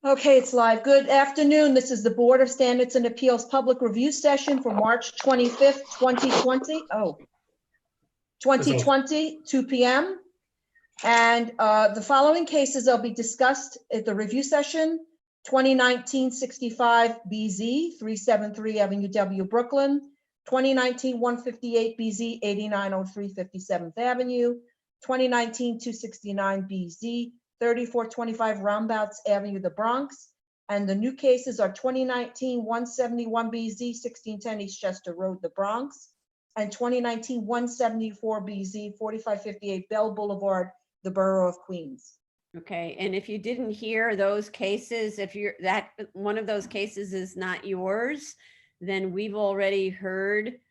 Okay, it's live. Good afternoon. This is the Board of Standards and Appeals Public Review Session for March 25th, 2020. 2020, 2 p.m. And the following cases will be discussed at the review session: 2019-65 BZ, 373 Avenue W, Brooklyn; 2019-158 BZ, 8903 57th Avenue; 2019-269 BZ, 3425 Roundabouts Avenue, the Bronx. And the new cases are 2019-171 BZ, 1610 Eastchester Road, the Bronx; and 2019-174 BZ, 4558 Bell Boulevard, the Borough of Queens. Okay, and if you didn't hear those cases, if you're that one of those cases is not yours, then we've already heard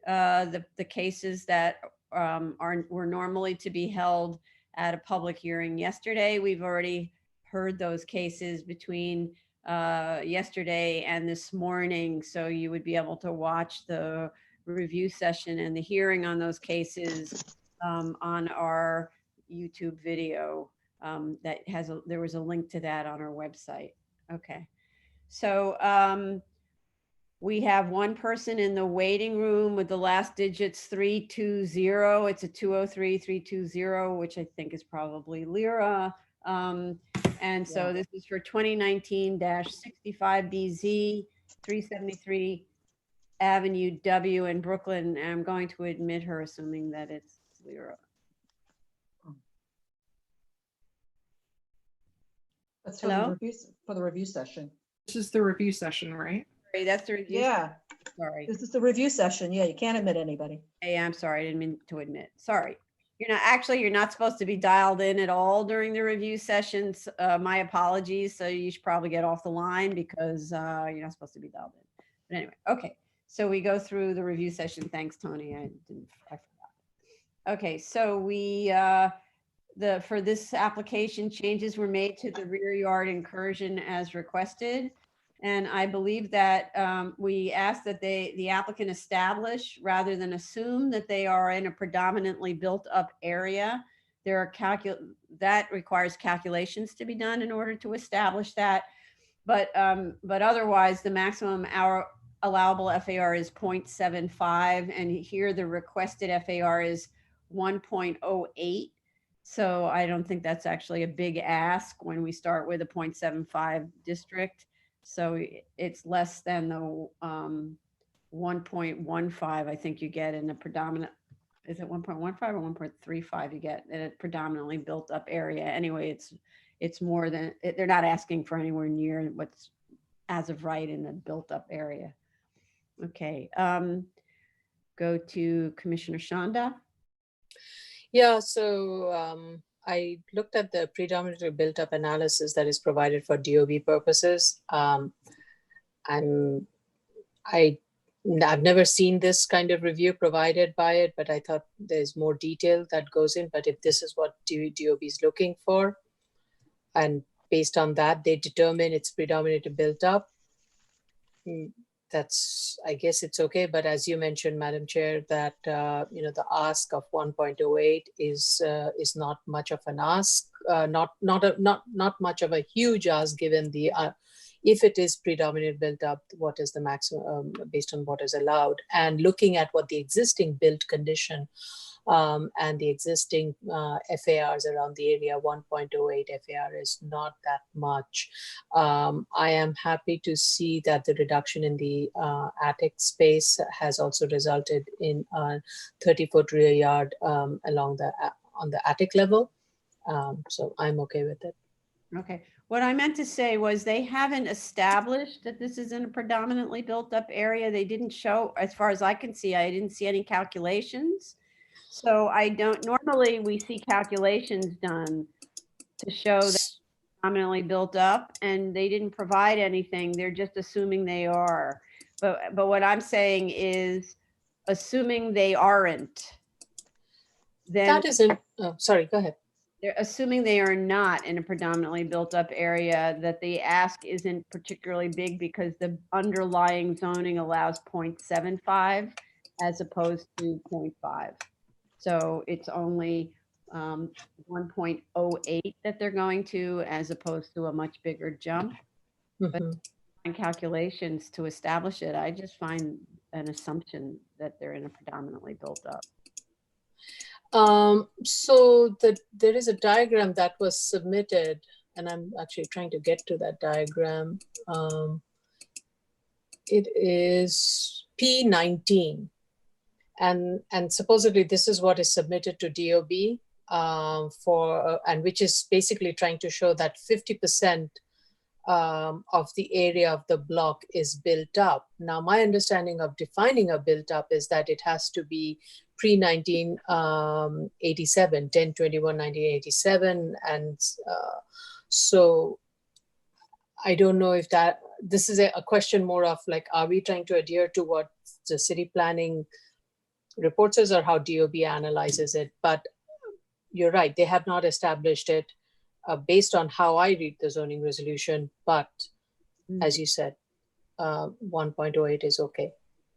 the cases that were normally to be held at a public hearing yesterday. We've already heard those cases between yesterday and this morning, so you would be able to watch the review session and the hearing on those cases on our YouTube video. That has there was a link to that on our website. Okay, so we have one person in the waiting room with the last digits 320. It's a 203-320, which I think is probably Lyra. And so this is for 2019-65 BZ, 373 Avenue W in Brooklyn. And I'm going to admit her, assuming that it's Lyra. That's for the review session. This is the review session, right? Sorry, that's the review. Yeah. Sorry. This is the review session. Yeah, you can't admit anybody. Hey, I'm sorry. I didn't mean to admit. Sorry. You're not supposed to be dialed in at all during the review sessions. My apologies. So you should probably get off the line because you're not supposed to be dialed in. But anyway, okay. So we go through the review session. Thanks, Tony. I forgot. Okay, so we for this application, changes were made to the rear yard incursion as requested. And I believe that we asked that the applicant establish rather than assume that they are in a predominantly built up area. That requires calculations to be done in order to establish that. But otherwise, the maximum allowable FAR is 0.75, and here the requested FAR is 1.08. So I don't think that's actually a big ask when we start with a 0.75 district. So it's less than the 1.15 I think you get in a predominant, is it 1.15 or 1.35 you get in a predominantly built up area? Anyway, it's more than, they're not asking for anywhere near what's as of right in the built up area. Okay, go to Commissioner Shanda. Yeah, so I looked at the predominantly built up analysis that is provided for DOB purposes. I've never seen this kind of review provided by it, but I thought there's more detail that goes in. But if this is what DOB is looking for, and based on that, they determine it's predominantly built up, that's, I guess it's okay. But as you mentioned, Madam Chair, that the ask of 1.08 is not much of an ask, not much of a huge ask, given the if it is predominantly built up, what is the maximum based on what is allowed, and looking at what the existing built condition and the existing FARs around the area, 1.08 FAR is not that much. I am happy to see that the reduction in the attic space has also resulted in a 30-foot rear yard on the attic level. So I'm okay with it. Okay. What I meant to say was they haven't established that this is in a predominantly built up area. They didn't show, as far as I can see, I didn't see any calculations. So normally we see calculations done to show that it's predominantly built up, and they didn't provide anything. They're just assuming they are. But what I'm saying is, assuming they aren't, then that isn't, oh, sorry, go ahead. They're assuming they are not in a predominantly built up area, that the ask isn't particularly big because the underlying zoning allows 0.75 as opposed to 0.5. So it's only 1.08 that they're going to, as opposed to a much bigger jump. Mhm. And calculations to establish it, I just find an assumption that they're in a predominantly built up. So there is a diagram that was submitted, and I'm actually trying to get to that diagram. It is P19, and supposedly this is what is submitted to DOB and which is basically trying to show that 50% of the area of the block is built up. Now, my understanding of defining a built up is that it has to be pre-1987, 10/21/1987. And so I don't know if this is a question more of like, are we trying to adhere to what the city planning reports us or how DOB analyzes it? But you're right, they have not established it based on how I read the zoning resolution. But as you said, 1.08 is okay.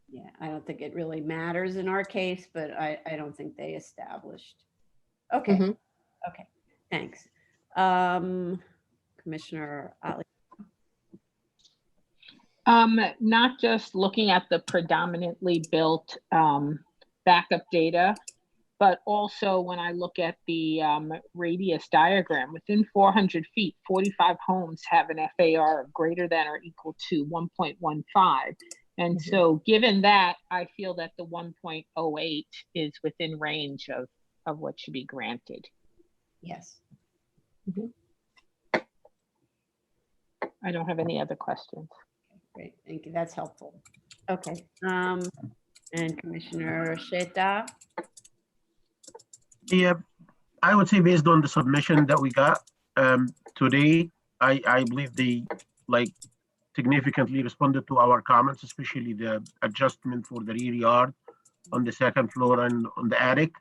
Yeah, I don't think it really matters in our case, but I don't think they established. Okay, Mhm. okay, thanks. Commissioner Ali. Not just looking at the predominantly built backup data, but also when I look at the radius diagram, within 400 feet, 45 homes have an FAR of greater than or equal to 1.15. And so given that, I feel that the 1.08 is within range of what should be granted. Yes. I don't have any other questions. Great, thank you. That's helpful. Okay. And Commissioner Sheta. Yeah, I would say based on the submission that we got today, I believe they like significantly responded to our comments, especially the adjustment for the rear yard on the second floor and on the attic.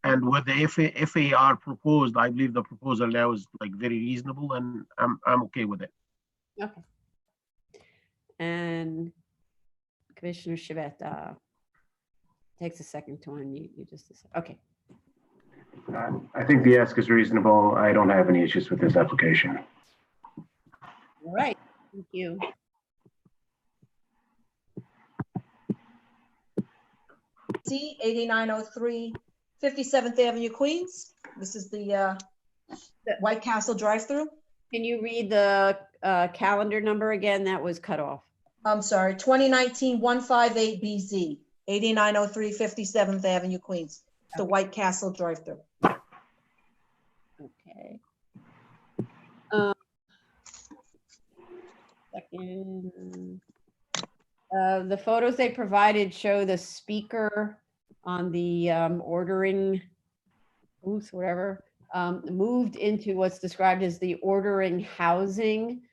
And with the FAR proposed, I believe the proposal now is like very reasonable, and I'm okay with it. Okay. And Commissioner Shivetta. Takes a second to unmute you just a second. Okay. I think the ask is reasonable. I don't have any issues with this application. All right, thank you. C 8903 57th Avenue, Queens. This is the White Castle drive-through. Can you read the calendar number again? That was cut off. I'm sorry, 2019-158BZ, 8903 57th Avenue, Queens. The White Castle drive-through. Okay. Second. The photos they provided show the speaker on the ordering booth, whatever, moved into what's described as the ordering housing.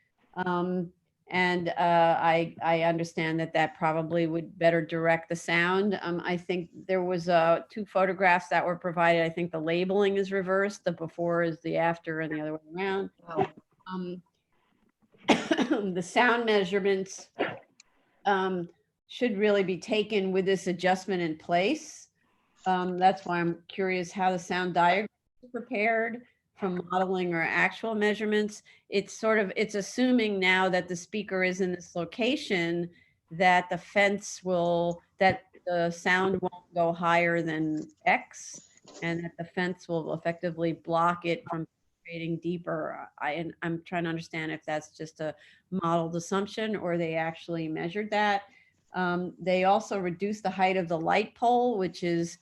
And I understand that probably would better direct the sound. I think there was 2 photographs that were provided. I think the labeling is reversed. The before is the after and the other way around. Wow. The sound measurements should really be taken with this adjustment in place. That's why I'm curious how the sound diagram is prepared from modeling or actual measurements. It's assuming now that the speaker is in this location, that the sound won't go higher than X, and that the fence will effectively block it from creating deeper. I'm trying to understand if that's just a modeled assumption or they actually measured that. They also reduced the height of the light pole, which is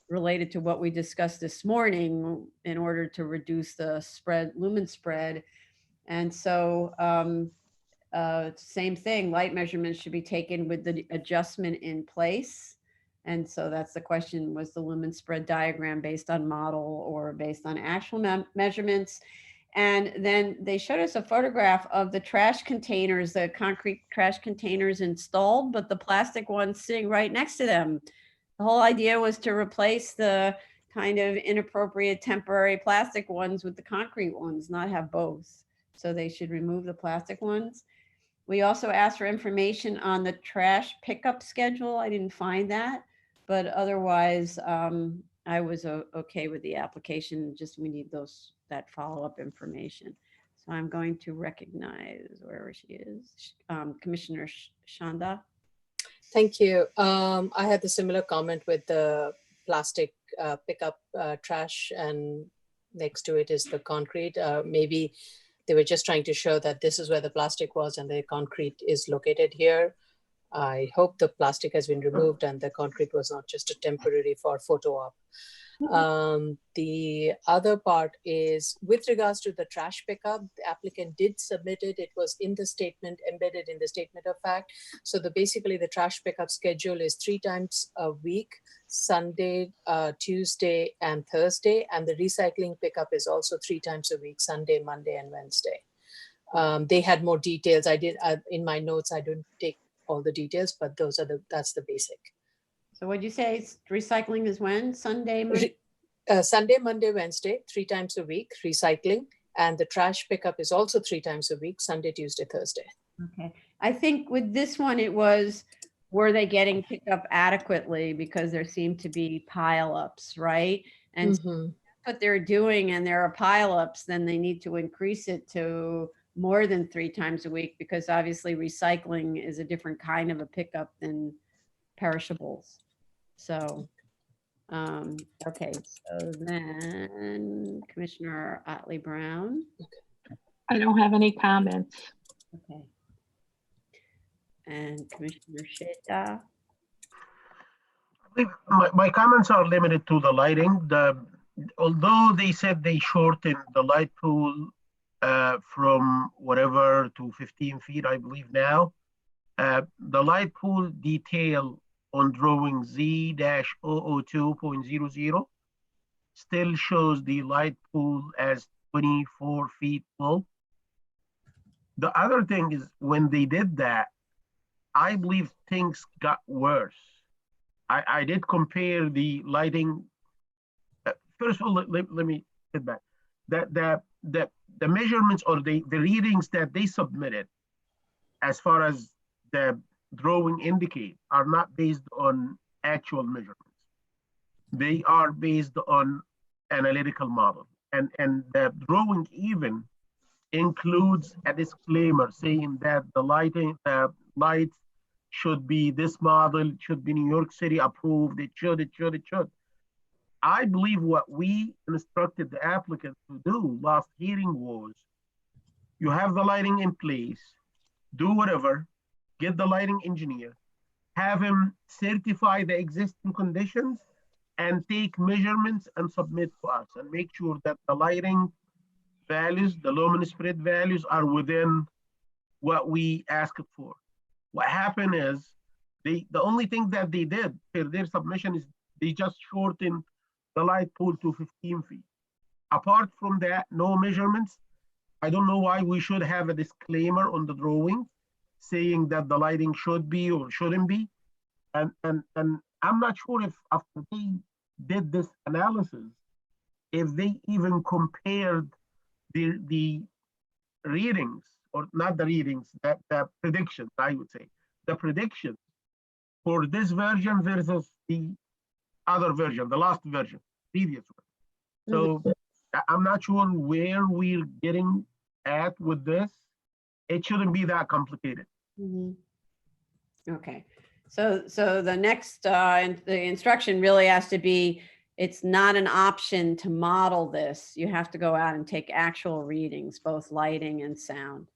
related to what we discussed this morning, in order to reduce the lumen spread. And so same thing, light measurements should be taken with the adjustment in place. And so that's the question, was the lumen spread diagram based on model or based on actual measurements? And then they showed us a photograph of the trash containers, the concrete trash containers installed, but the plastic ones sitting right next to them. The whole idea was to replace the kind of inappropriate temporary plastic ones with the concrete ones, not have both. So they should remove the plastic ones. We also asked for information on the trash pickup schedule. I didn't find that, but otherwise I was okay with the application, just we need that follow-up information. So I'm going to recognize wherever she is, Commissioner Shanda. Thank you. I had the similar comment with the plastic pickup trash, and next to it is the concrete. Maybe they were just trying to show that this is where the plastic was and the concrete is located here. I hope the plastic has been removed and the concrete was not just a temporary for photo op. The other part is with regards to the trash pickup, the applicant did submit it. It was in the statement, embedded in the statement of fact. So basically the trash pickup schedule is 3 times a week, Sunday, Tuesday, and Thursday. And the recycling pickup is also 3 times a week, Sunday, Monday, and Wednesday. They had more details. I did in my notes, I didn't take all the details, but that's the basic. So what'd you say? Recycling is when? Sunday? Monday? Sunday, Monday, Wednesday, 3 times a week, recycling. And the trash pickup is also 3 times a week, Sunday, Tuesday, Thursday. Okay. I think with this one, it was, were they getting picked up adequately? Because there seemed to be pileups, right? And so what they're doing, and there are pileups, then they need to increase it to more than 3 times a week, because obviously recycling is a different kind of a pickup than perishables. So, okay, so then Commissioner Otley Brown. I don't have any comments. Okay. And Commissioner Sheta. My comments are limited to the lighting. Although they said they shortened the light pool from whatever to 15 feet, I believe now, the light pool detail on drawing Z-002.00 still shows the light pool as 24 feet full. The other thing is when they did that, I believe things got worse. I did compare the lighting. First of all, let me get back. The measurements or the readings that they submitted as far as the drawing indicate are not based on actual measurements. They are based on analytical model. And the drawing even includes a disclaimer saying that the lights should be this model, it should be New York City approved, it should. I believe what we instructed the applicant to do last hearing was, you have the lighting in place, do whatever, get the lighting engineer, have him certify the existing conditions and take measurements and submit to us and make sure that the lighting values, the luminous spread values are within what we asked for. What happened is the only thing that they did for their submission is they just shortened the light pool to 15 feet. Apart from that, no measurements. I don't know why we should have a disclaimer on the drawing saying that the lighting should be or shouldn't be. And I'm not sure if after they did this analysis, if they even compared the readings, or not the readings, the predictions, I would say, the predictions for this version versus the other version, the last version, previous one. So I'm not sure where we're getting at with this. It shouldn't be that complicated. Okay, so the next, the instruction really has to be, it's not an option to model this. You have to go out and take actual readings, both lighting and sound.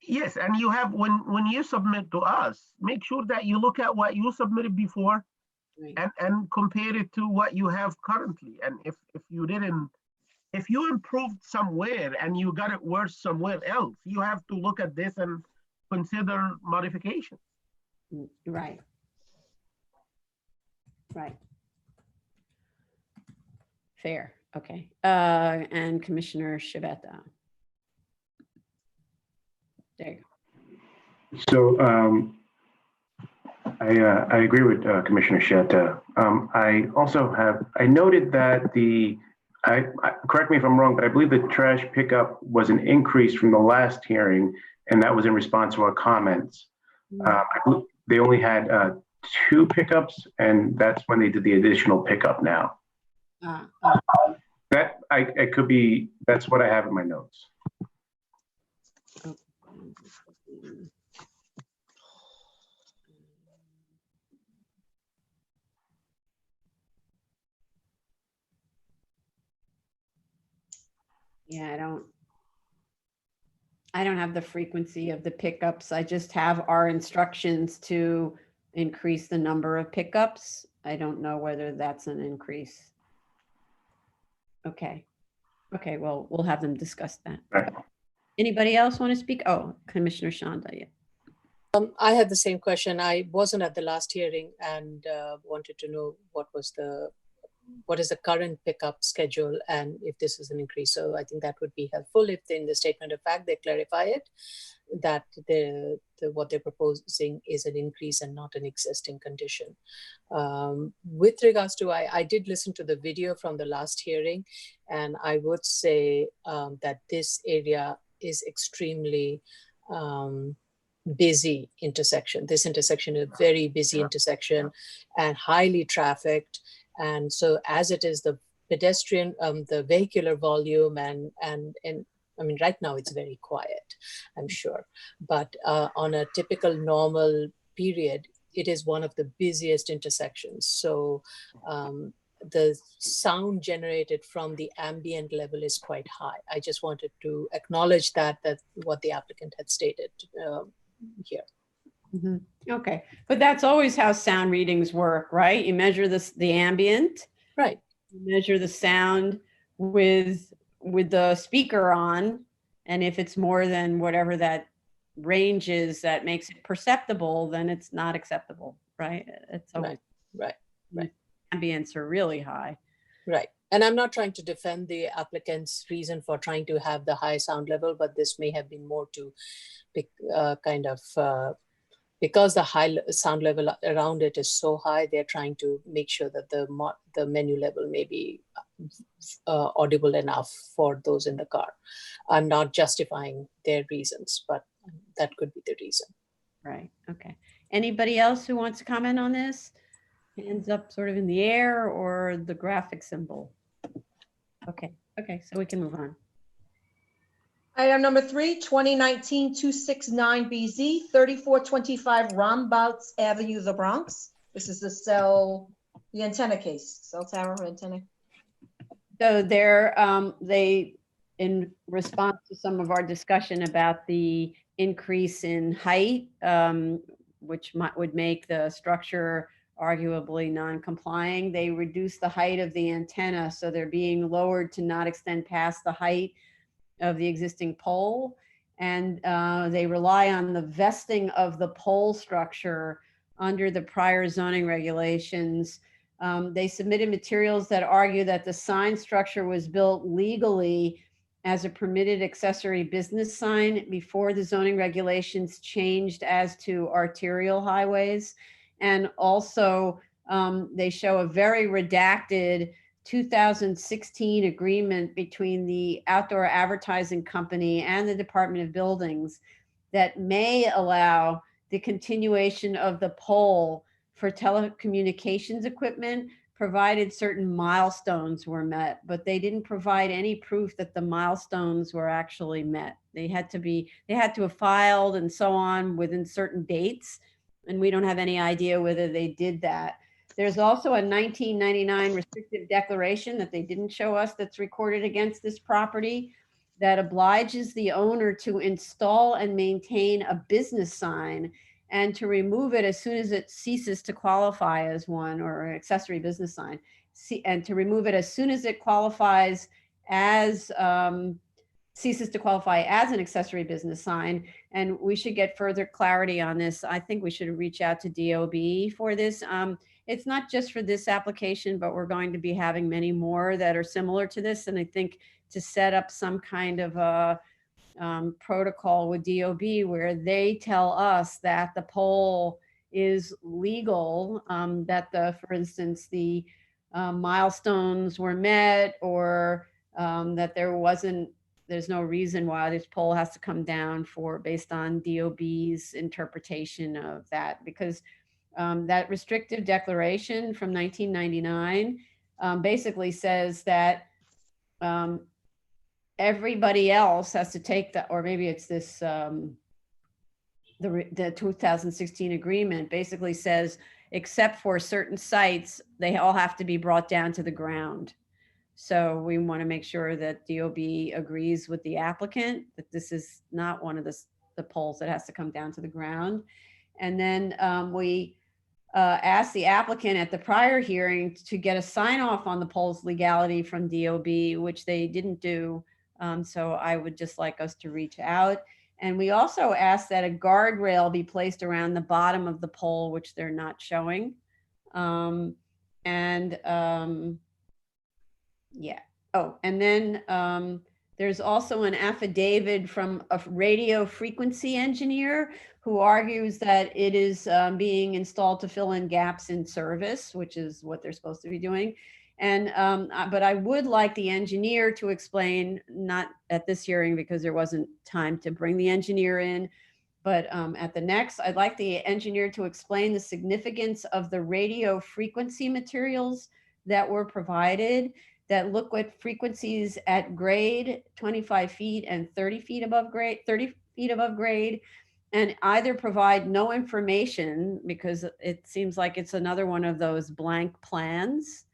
Yes, and you have, when you submit to us, make sure that you look at what you submitted before and compare it to what you have currently. And if you didn't, if you improved somewhere and you got it worse somewhere else, you have to look at this and consider modification. Right. Right. Fair. Okay. And Commissioner Shibeta. There you go. So I agree with Commissioner Sheta. I also I noted that correct me if I'm wrong, but I believe the trash pickup was an increase from the last hearing, and that was in response to our comments. I believe they only had 2 pickups, and that's when they did the additional pickup now. That it could be, that's what I have in my notes. Yeah, I don't have the frequency of the pickups. I just have our instructions to increase the number of pickups. I don't know whether that's an increase. Okay. Okay, well, we'll have them discuss that. Right. Anybody else want to speak? Oh, Commissioner Shanda, yeah. I had the same question. I wasn't at the last hearing and wanted to know what is the current pickup schedule and if this is an increase. So I think that would be helpful if in the statement of fact they clarify it, that what they're proposing is an increase and not an existing condition. With regards to, I did listen to the video from the last hearing, and I would say that this area is extremely busy intersection. This intersection is a very busy intersection and highly trafficked. And so as it is, the pedestrian, the vehicular volume and I mean, right now it's very quiet, I'm sure. But on a typical normal period, it is one of the busiest intersections. So the sound generated from the ambient level is quite high. I just wanted to acknowledge that what the applicant had stated here. Mm-hmm. Okay, but that's always how sound readings work, right? You measure the ambient, right? You measure the sound with the speaker on, and if it's more than whatever that range is that makes it perceptible, then it's not acceptable, right? It's always, right. Ambients are really high, right? And I'm not trying to defend the applicant's reason for trying to have the high sound level, but this may have been more to because the high sound level around it is so high, they're trying to make sure that the menu level may be audible enough for those in the car. I'm not justifying their reasons, but that could be the reason. Right, okay. Anybody else who wants to comment on this? Hands up sort of in the air or the graphic symbol? Okay, so we can move on. Item number 3, 2019-269BZ, 3425 Rombouts Avenue, the Bronx. This is the antenna case, cell tower antenna. So they, in response to some of our discussion about the increase in height, which would make the structure arguably non-complying, they reduced the height of the antenna. So they're being lowered to not extend past the height of the existing pole. And they rely on the vesting of the pole structure under the prior zoning regulations. They submitted materials that argue that the sign structure was built legally as a permitted accessory business sign before the zoning regulations changed as to arterial highways. And also they show a very redacted 2016 agreement between the Outdoor Advertising Company and the Department of Buildings that may allow the continuation of the pole for telecommunications equipment, provided certain milestones were met, but they didn't provide any proof that the milestones were actually met. They had to have filed and so on within certain dates, and we don't have any idea whether they did that. There's also a 1999 restrictive declaration that they didn't show us that's recorded against this property that obliges the owner to install and maintain a business sign and to remove it as soon as it ceases to qualify as one, or an accessory business sign, and to remove it as soon as it qualifies as, ceases to qualify as an accessory business sign. And we should get further clarity on this. I think we should reach out to DOB for this. It's not just for this application, but we're going to be having many more that are similar to this. And I think to set up some kind of a protocol with DOB where they tell us that the pole is legal, that for instance, the milestones were met, or that there's no reason why this pole has to come down based on DOB's interpretation of that. Because That restrictive declaration from 1999 basically says that everybody else has to take the, or maybe it's this, the 2016 agreement basically says, except for certain sites, they all have to be brought down to the ground. So we want to make sure that DOB agrees with the applicant that this is not one of the poles that has to come down to the ground. And then we asked the applicant at the prior hearing to get a sign off on the pole's legality from DOB, which they didn't do. So I would just like us to reach out. And we also asked that a guardrail be placed around the bottom of the pole, which they're not showing. Yeah. Oh, and then there's also an affidavit from a radio frequency engineer who argues that it is being installed to fill in gaps in service, which is what they're supposed to be doing. And but I would like the engineer to explain, not at this hearing because there wasn't time to bring the engineer in, but at the next, I'd like the engineer to explain the significance of the radio frequency materials that were provided, that look at frequencies at grade 25 feet and 30 feet above grade, 30 feet above grade, and either provide no information because it seems like it's another one of those blank plans,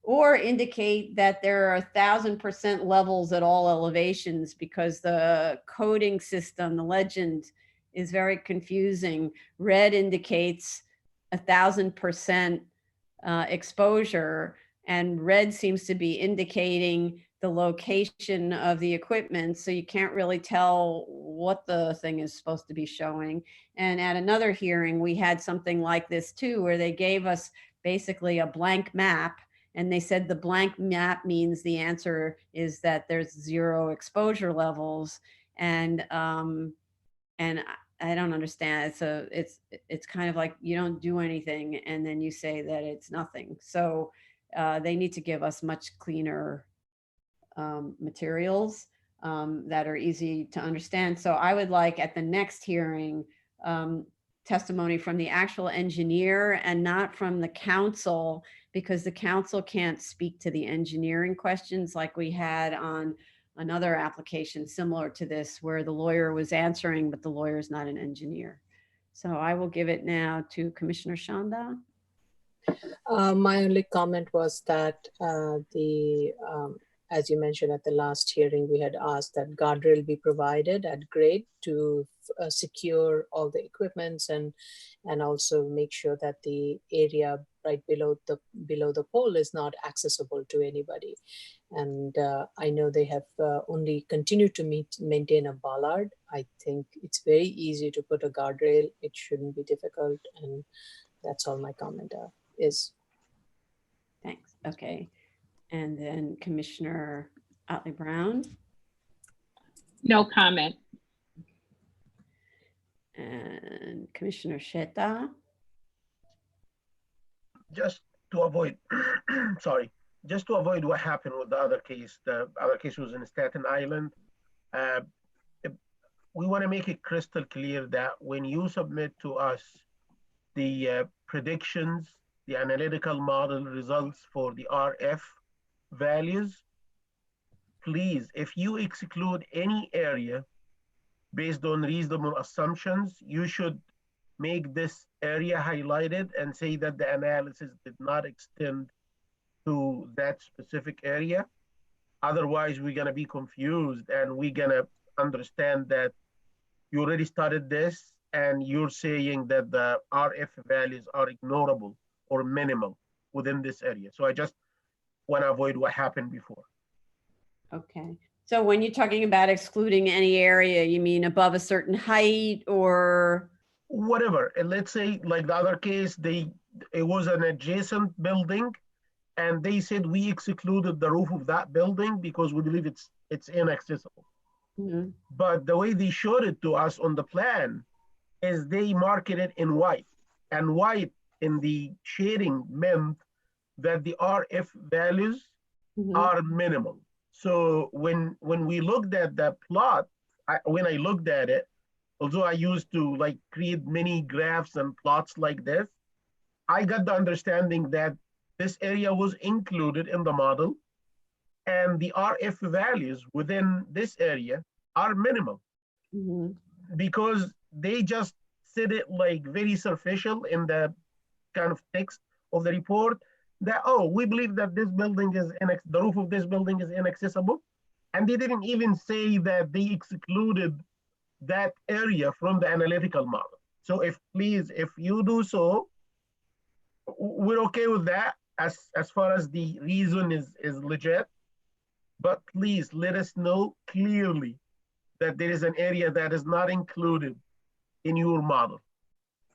or indicate that there are 1,000% levels at all elevations because the coding system, the legend, is very confusing. Red indicates 1,000% exposure, and red seems to be indicating the location of the equipment. So you can't really tell what the thing is supposed to be showing. And at another hearing, we had something like this too, where they gave us basically a blank map. And they said the blank map means the answer is that there's 0 exposure levels. And I don't understand. It's kind of like you don't do anything and then you say that it's nothing. So they need to give us much cleaner materials that are easy to understand. So I would like at the next hearing testimony from the actual engineer and not from the council, because the council can't speak to the engineering questions like we had on another application similar to this, where the lawyer was answering, but the lawyer is not an engineer. So I will give it now to Commissioner Shanda. My only comment was that as you mentioned at the last hearing, we had asked that guardrail be provided at grade to secure all the equipments and also make sure that the area right below the pole is not accessible to anybody. And I know they have only continued to maintain a bollard. I think it's very easy to put a guardrail. It shouldn't be difficult, and that's all my comment is. Thanks. Okay. And then Commissioner Otley Brown. No comment. And Commissioner Sheta. Just to avoid, sorry, just to avoid what happened with the other case was in Staten Island. We want to make it crystal clear that when you submit to us the predictions, the analytical model results for the RF values, please, if you exclude any area based on reasonable assumptions, you should make this area highlighted and say that the analysis did not extend to that specific area. Otherwise, we're going to be confused and we're going to understand that you already started this and you're saying that the RF values are ignorable or minimal within this area. So I just want to avoid what happened before. Okay. So when you're talking about excluding any area, you mean above a certain height or? Whatever. And let's say like the other case, it was an adjacent building and they said we excluded the roof of that building because we believe it's inaccessible. Mm-hmm. But the way they showed it to us on the plan is they marked it in white, and white in the shading meant that the RF values are minimal. So when we looked at that plot, when I looked at it, although I used to like create many graphs and plots like this, I got the understanding that this area was included in the model, and the RF values within this area are minimal Mhm. because they just said it like very superficial in the kind of text of the report that, oh, we believe that this building is, the roof of this building is inaccessible. And they didn't even say that they excluded that area from the analytical model. So please, if you do so, we're okay with that as far as the reason is legit. But please let us know clearly that there is an area that is not included in your model.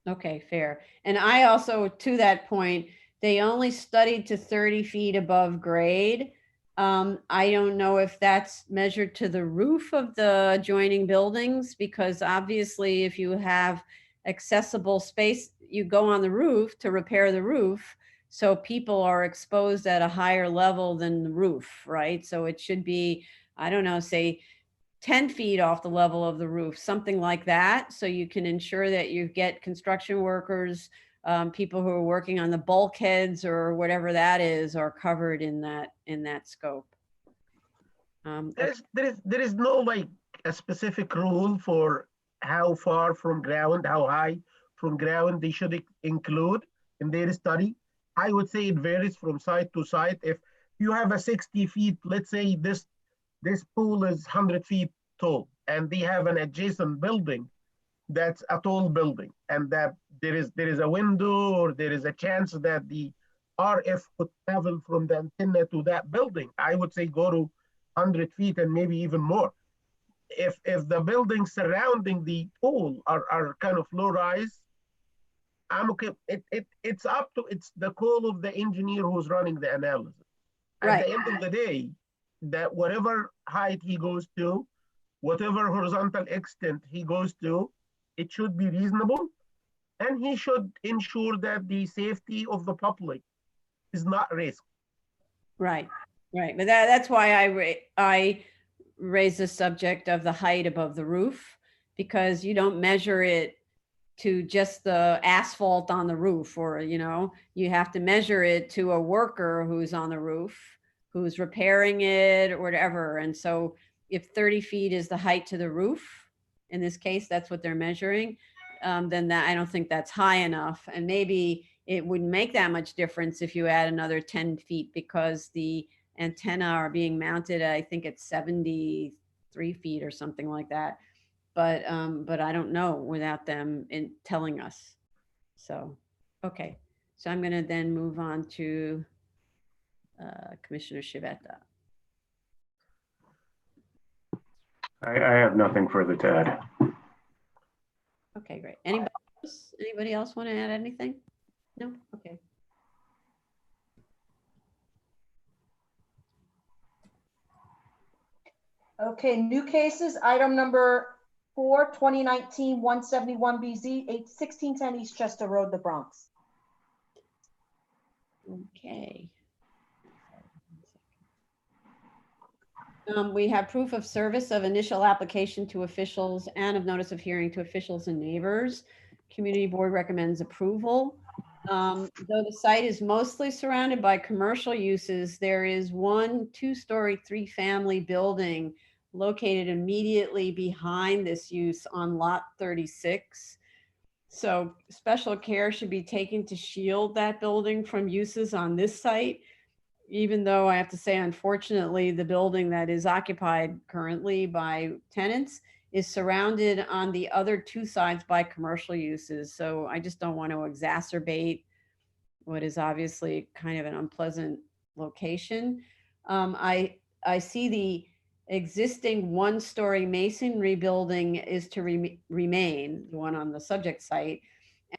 Okay, fair. And I also, to that point, they only studied to 30 feet above grade. I don't know if that's measured to the roof of the adjoining buildings, because obviously if you have accessible space, you go on the roof to repair the roof. So people are exposed at a higher level than the roof, right? So it should be, I don't know, say 10 feet off the level of the roof, something like that. So you can ensure that you get construction workers, people who are working on the bulkheads or whatever that is, are covered in that scope. There is no like a specific rule for how far from ground, how high from ground they should include in their study. I would say it varies from site to site. If you have a 60 feet, let's say this pool is 100 feet tall, and they have an adjacent building that's a tall building, and that there is a window or there is a chance that the RF could travel from the antenna to that building, I would say go to 100 feet and maybe even more. If the buildings surrounding the pool are kind of low rise, I'm okay. It's the call of the engineer who's running the analysis. At Right. the end of the day, that whatever height he goes to, whatever horizontal extent he goes to, it should be reasonable, and he should ensure that the safety of the public is not risked. Right, right. But that's why I raised the subject of the height above the roof, because you don't measure it to just the asphalt on the roof, or, you have to measure it to a worker who's on the roof, who's repairing it or whatever. And so if 30 feet is the height to the roof, in this case, that's what they're measuring, then I don't think that's high enough. And maybe it wouldn't make that much difference if you add another 10 feet, because the antenna are being mounted, I think it's 73 feet or something like that. But I don't know without them telling us. So, okay. So I'm going to then move on to Commissioner Shivetta. I have nothing further to add. Okay, great. Anybody else want to add anything? No? Okay. Okay, new cases, item number 4, 2019-171BZ, 1610 East Chester Road, the Bronx. Okay. We have proof of service of initial application to officials and of notice of hearing to officials and neighbors. Community Board recommends approval. Though the site is mostly surrounded by commercial uses, there is one 2-story, 3-family building located immediately behind this use on lot 36. So special care should be taken to shield that building from uses on this site, even though I have to say, unfortunately, the building that is occupied currently by tenants is surrounded on the other 2 sides by commercial uses. So I just don't want to exacerbate what is obviously kind of an unpleasant location. I see the existing 1-story masonry building is to remain, the one on the subject site.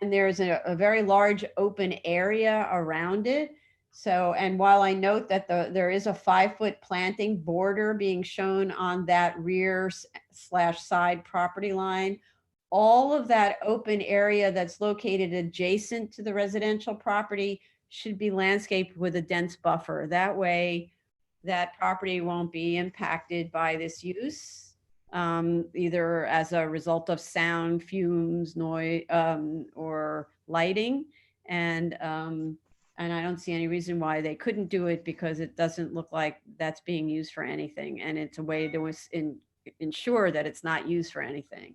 And there's a very large open area around it. So, and while I note that there is a 5-foot planting border being shown on that rear/side property line, all of that open area that's located adjacent to the residential property should be landscaped with a dense buffer. That way, that property won't be impacted by this use, either as a result of sound, fumes, noise, or lighting. And I don't see any reason why they couldn't do it, because it doesn't look like that's being used for anything. And it's a way to ensure that it's not used for anything.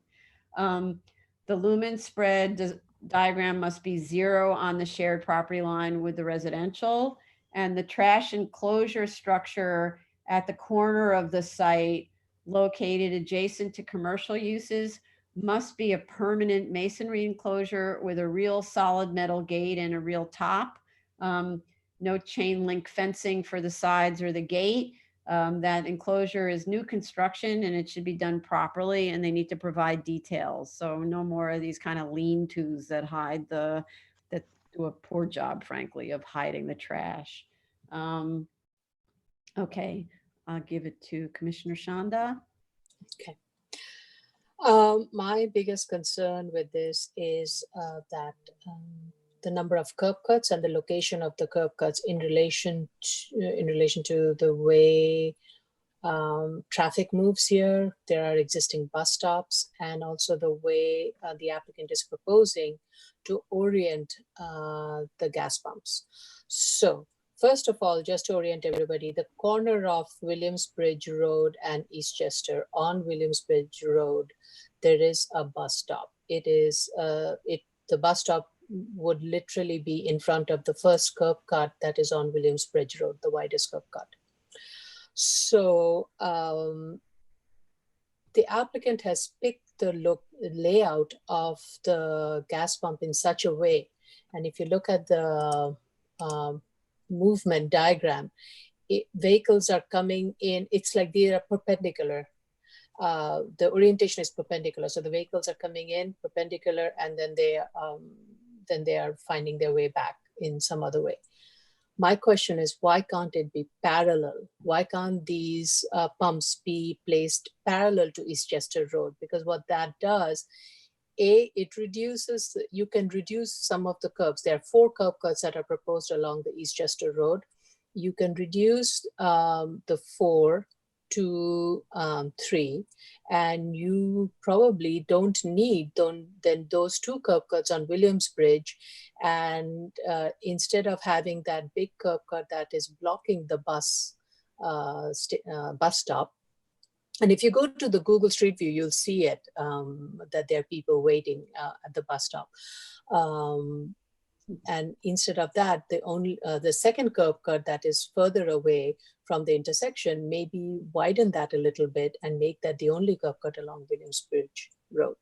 The lumen spread diagram must be 0 on the shared property line with the residential, and the trash enclosure structure at the corner of the site located adjacent to commercial uses must be a permanent masonry enclosure with a real solid metal gate and a real top. No chain link fencing for the sides or the gate. That enclosure is new construction and it should be done properly, and they need to provide details. So no more of these kind of lean-tos that that do a poor job, frankly, of hiding the trash. Okay, I'll give it to Commissioner Shanda. Okay. My biggest concern with this is that the number of curb cuts and the location of the curb cuts in relation to the way traffic moves here. There are existing bus stops, and also the way the applicant is proposing to orient the gas pumps. So first of all, just to orient everybody, the corner of Williamsbridge Road and Eastchester on Williamsbridge Road, there is a bus stop. The bus stop would literally be in front of the first curb cut that is on Williamsbridge Road, the widest curb cut. So the applicant has picked the layout of the gas pump in such a way, and if you look at the movement diagram, vehicles are coming in, it's like they are perpendicular. The orientation is perpendicular. So the vehicles are coming in perpendicular, and then they are finding their way back in some other way. My question is, why can't it be parallel? Why can't these pumps be placed parallel to Eastchester Road? Because what that does, it reduces, you can reduce some of the curbs. There are 4 curb cuts that are proposed along the Eastchester Road. You can reduce the 4 to 3, and you probably don't need then those 2 curb cuts on Williamsbridge. And instead of having that big curb cut that is blocking the bus stop, and if you go to the Google Street View, you'll see it, that there are people waiting at the bus stop. And instead of that, the second curb cut that is further away from the intersection, maybe widen that a little bit and make that the only curb cut along Williamsbridge Road.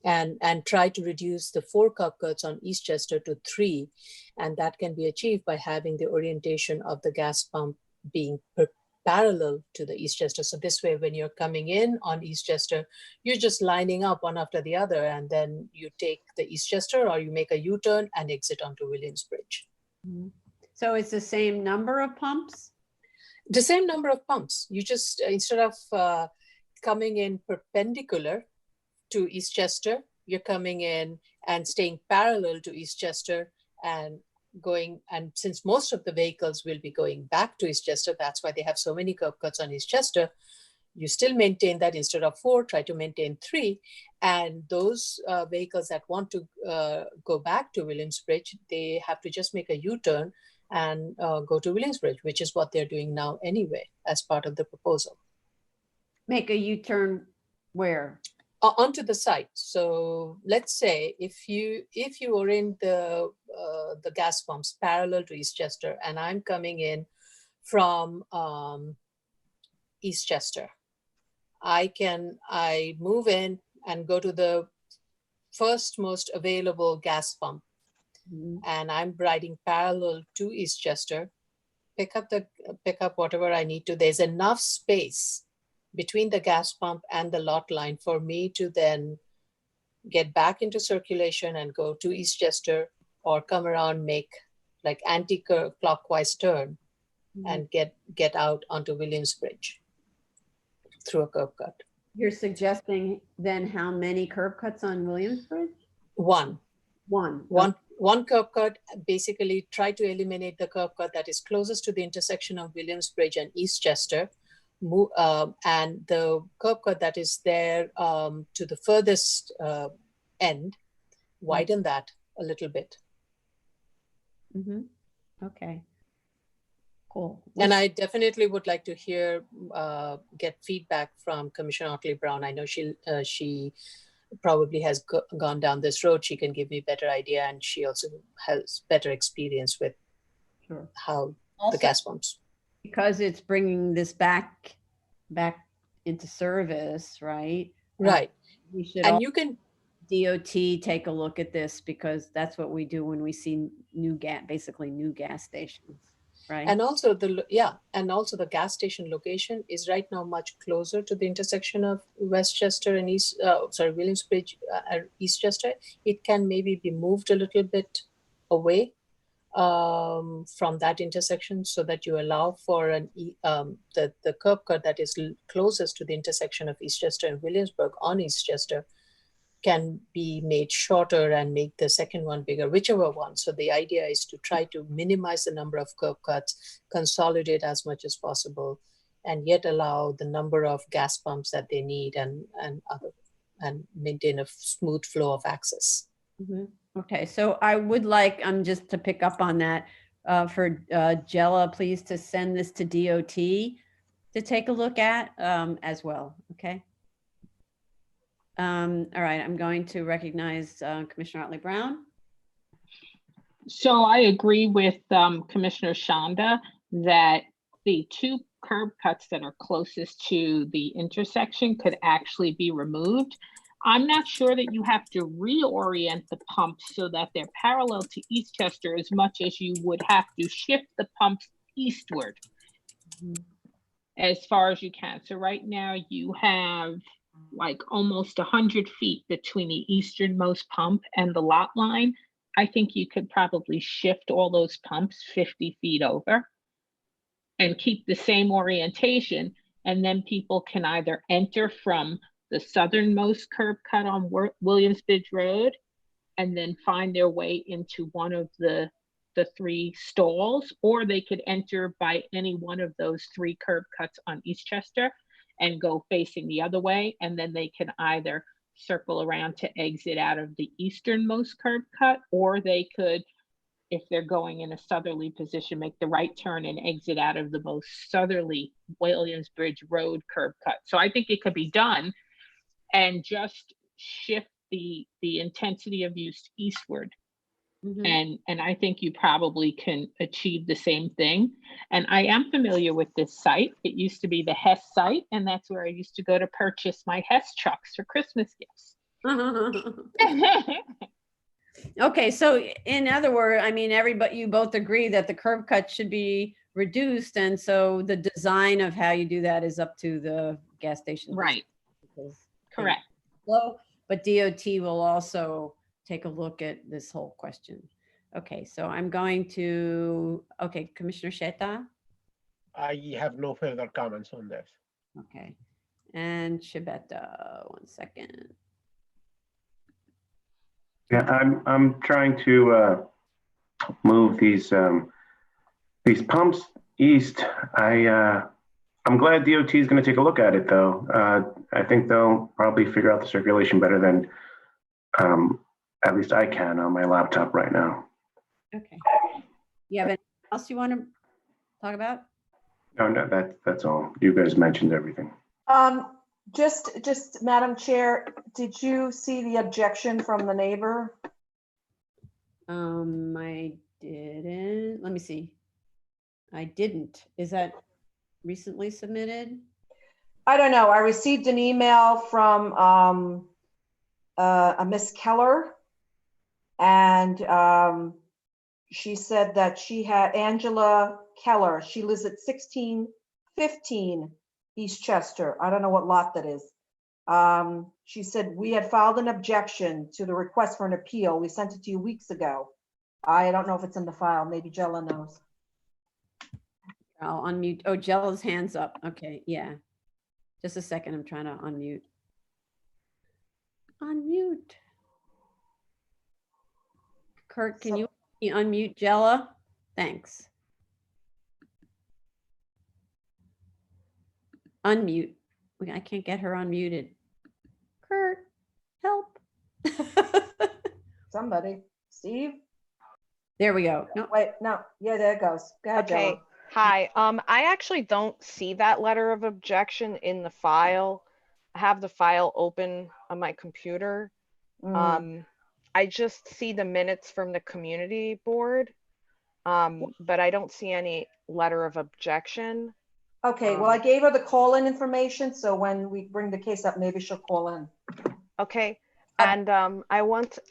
And try to reduce the 4 curb cuts on Eastchester to 3. And that can be achieved by having the orientation of the gas pump being parallel to the Eastchester. So this way, when you're coming in on Eastchester, you're just lining up one after the other, and then you take the Eastchester, or you make a U-turn and exit onto Williamsbridge. So it's the same number of pumps? The same number of pumps. You just, instead of coming in perpendicular to Eastchester, you're coming in and staying parallel to Eastchester and going, and since most of the vehicles will be going back to Eastchester, that's why they have so many curb cuts on Eastchester, you still maintain that. Instead of 4, try to maintain 3. And those vehicles that want to go back to Williamsbridge, they have to just make a U-turn and go to Williamsbridge, which is what they're doing now anyway, as part of the proposal. Make a U-turn where? Onto the site. So let's say if you orient the gas pumps parallel to Eastchester, and I'm coming in from Eastchester, I move in and go to the first most available gas pump, and I'm riding parallel to Eastchester, pick up whatever I need to. There's enough space between the gas pump and the lot line for me to then get back into circulation and go to Eastchester, or come around, make like anti-clockwise turn and get out onto Williamsbridge through a curb cut. You're suggesting then how many curb cuts on Williamsbridge? One curb cut. Basically try to eliminate the curb cut that is closest to the intersection of Williamsbridge and Eastchester, and the curb cut that is there to the furthest end, widen that a little bit. Mhm. Okay. Cool. And I definitely would like to hear, get feedback from Commissioner Otley Brown. I know she probably has gone down this road. She can give me better idea, and she also has better experience with Sure. how the Also, gas pumps. because it's bringing this back into service, right? Right. We should And all you can, DOT take a look at this, because that's what we do when we see basically new gas stations, right? and also the gas station location is right now much closer to the intersection of Westchester and Williamsbridge, Eastchester. It can maybe be moved a little bit away from that intersection, so that you allow for the curb cut that is closest to the intersection of Eastchester and Williamsburg on Eastchester can be made shorter and make the second one bigger, whichever one. So the idea is to try to minimize the number of curb cuts, consolidate as much as possible, and yet allow the number of gas pumps that they need and maintain a smooth flow of access. Mhm. Okay, so I would like, just to pick up on that, for Jella, please, to send this to DOT to take a look at as well, okay? All right, I'm going to recognize Commissioner Otley Brown. So I agree with Commissioner Shanda that the two curb cuts that are closest to the intersection could actually be removed. I'm not sure that you have to reorient the pumps so that they're parallel to Eastchester as much as you would have to shift the pumps eastward as far as you can. So right now you have like almost 100 feet between the easternmost pump and the lot line. I think you could probably shift all those pumps 50 feet over and keep the same orientation. And then people can either enter from the southernmost curb cut on Williamsbridge Road and then find their way into one of the three stalls, or they could enter by any one of those three curb cuts on Eastchester and go facing the other way. And then they can either circle around to exit out of the easternmost curb cut, or they could, if they're going in a southerly position, make the right turn and exit out of the most southerly Williamsbridge Road curb cut. So I think it could be done and just shift the intensity of use eastward. Mhm. And I think you probably can achieve the same thing. And I am familiar with this site. It used to be the Hess site, and that's where I used to go to purchase my Hess trucks for Christmas gifts. Okay, so in other words, I mean, you both agree that the curb cut should be reduced, and so the design of how you do that is up to the gas station. Right. because Correct. Slow, but DOT will also take a look at this whole question. Okay, so I'm going to, okay, Commissioner Sheta, I have no further comments on this. okay, and Shibeta, 1 second. Yeah, I'm trying to move these pumps east. I'm glad DOT is going to take a look at it, though. I think they'll probably figure out the circulation better than at least I can on my laptop right now. Okay. You have anything else you want to talk about? No, that's all. You guys mentioned everything. Just Madam Chair, did you see the objection from the neighbor? I didn't. Let me see. I didn't. Is that recently submitted? I don't know. I received an email from a Miss Keller, and she said that she had Angela Keller. She lives at 1615 Eastchester. I don't know what lot that is. She said we had filed an objection to the request for an appeal. We sent it to you weeks ago. I don't know if it's in the file. Maybe Jella knows. I'll unmute. Oh, Jella's hands up. Okay, yeah. Just a second. I'm trying to unmute. Unmute. Kurt, can you unmute Jella? Thanks. Unmute. I can't get her unmuted. Kurt, help. somebody. Steve? There we go. No, Wait, no, yeah, there it goes. Go ahead, Okay, Joe. hi. I actually don't see that letter of objection in the file. I have the file open on my computer. I just see the minutes from the community board. But I don't see any letter of objection. Okay, well, I gave her the call-in information, so when we bring the case up, maybe she'll call in. Okay, and I want to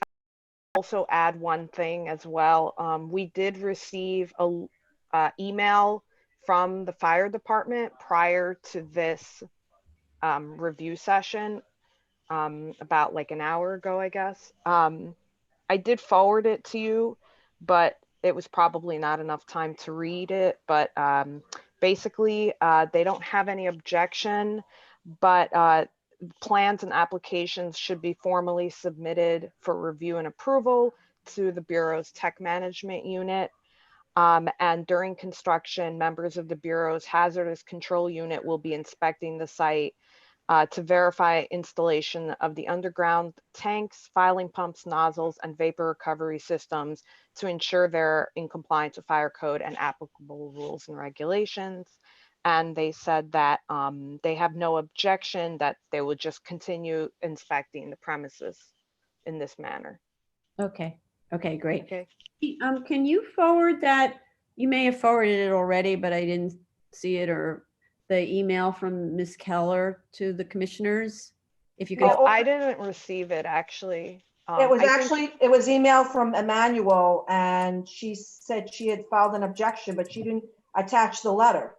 also add one thing as well. We did receive a email from the fire department prior to this review session, about like an hour ago, I guess. I did forward it to you, but it was probably not enough time to read it. But basically, they don't have any objection, but plans and applications should be formally submitted for review and approval to the Bureau's Tech Management Unit. And during construction, members of the Bureau's Hazardous Control Unit will be inspecting the site to verify installation of the underground tanks, filing pumps, nozzles, and vapor recovery systems to ensure they're in compliance with fire code and applicable rules and regulations. And they said that they have no objection, that they will just continue inspecting the premises in this manner. okay. Okay, great. Okay. Can you forward that? You may have forwarded it already, but I didn't see it, or the email from Ms. Keller to the commissioners? If you could. No, I didn't receive it, actually. It was I think- actually, it was emailed from Emmanuel, and she said she had filed an objection, but she didn't attach the letter.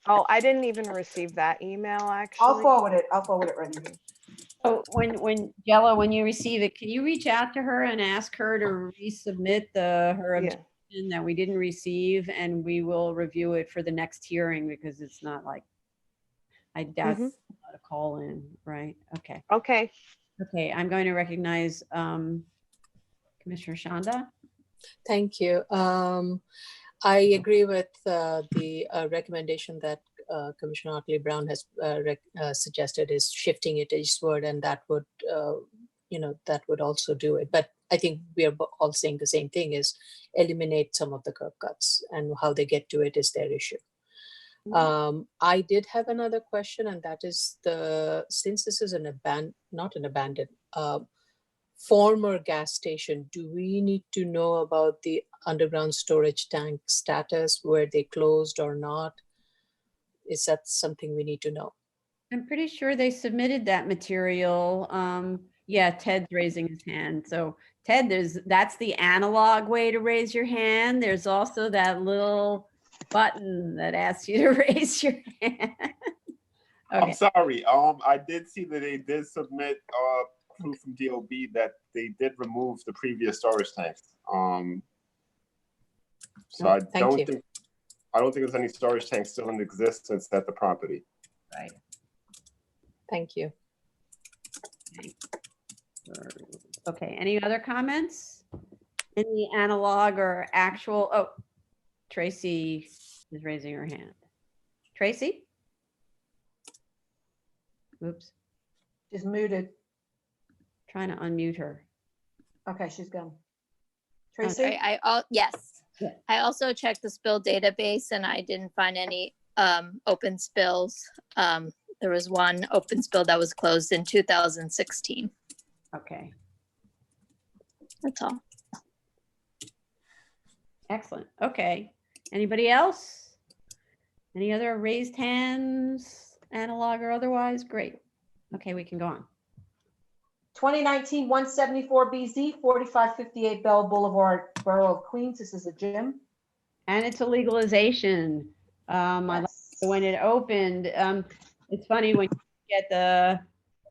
Oh, I didn't even receive that email, I'll actually. forward it. I'll forward it right here. So when Jella, when you receive it, can you reach out to her and ask her to resubmit her Yeah. objection that we didn't receive, and we will review it for the next hearing, because it's not like, I doubt Mhm. it's not a call in, right? Okay. Okay. Okay, I'm going to recognize Commissioner Shanda. Thank you. I agree with the recommendation that Commissioner Otley Brown has suggested, is shifting it eastward, and that would, that would also do it. But I think we are all saying the same thing: is eliminate some of the curb cuts, and how they get to it is their issue. I did have another question, and that is since this is not an abandoned former gas station, do we need to know about the underground storage tank status, where they closed or not? Is that something we need to know? I'm pretty sure they submitted that material. Yeah, Ted's raising his hand. So Ted, that's the analog way to raise your hand. There's also that little button that asks you to raise your hand. I'm Okay, sorry. I did see that they did submit proof from DOB that they did remove the previous storage tanks. So I Thank you. don't think there's any storage tanks still in existence at the property. right. Thank you. Okay, any other comments? Any analog or actual, oh, Tracy is raising her hand. Tracy? Oops, She's muted. trying to unmute her. Okay, she's gone. Sorry, Tracy? yes. Yeah. I also checked the spill database and I didn't find any open spills. There was one open spill that was closed in 2016. Okay, That's all. excellent. Okay, anybody else? Any other raised hands, analog or otherwise? Great. Okay, we can go on. 2019-174BZ, 4558 Bell Boulevard, Borough of Queens. This is a gym. And it's a legalization. I like Yes. when it opened. It's funny when you get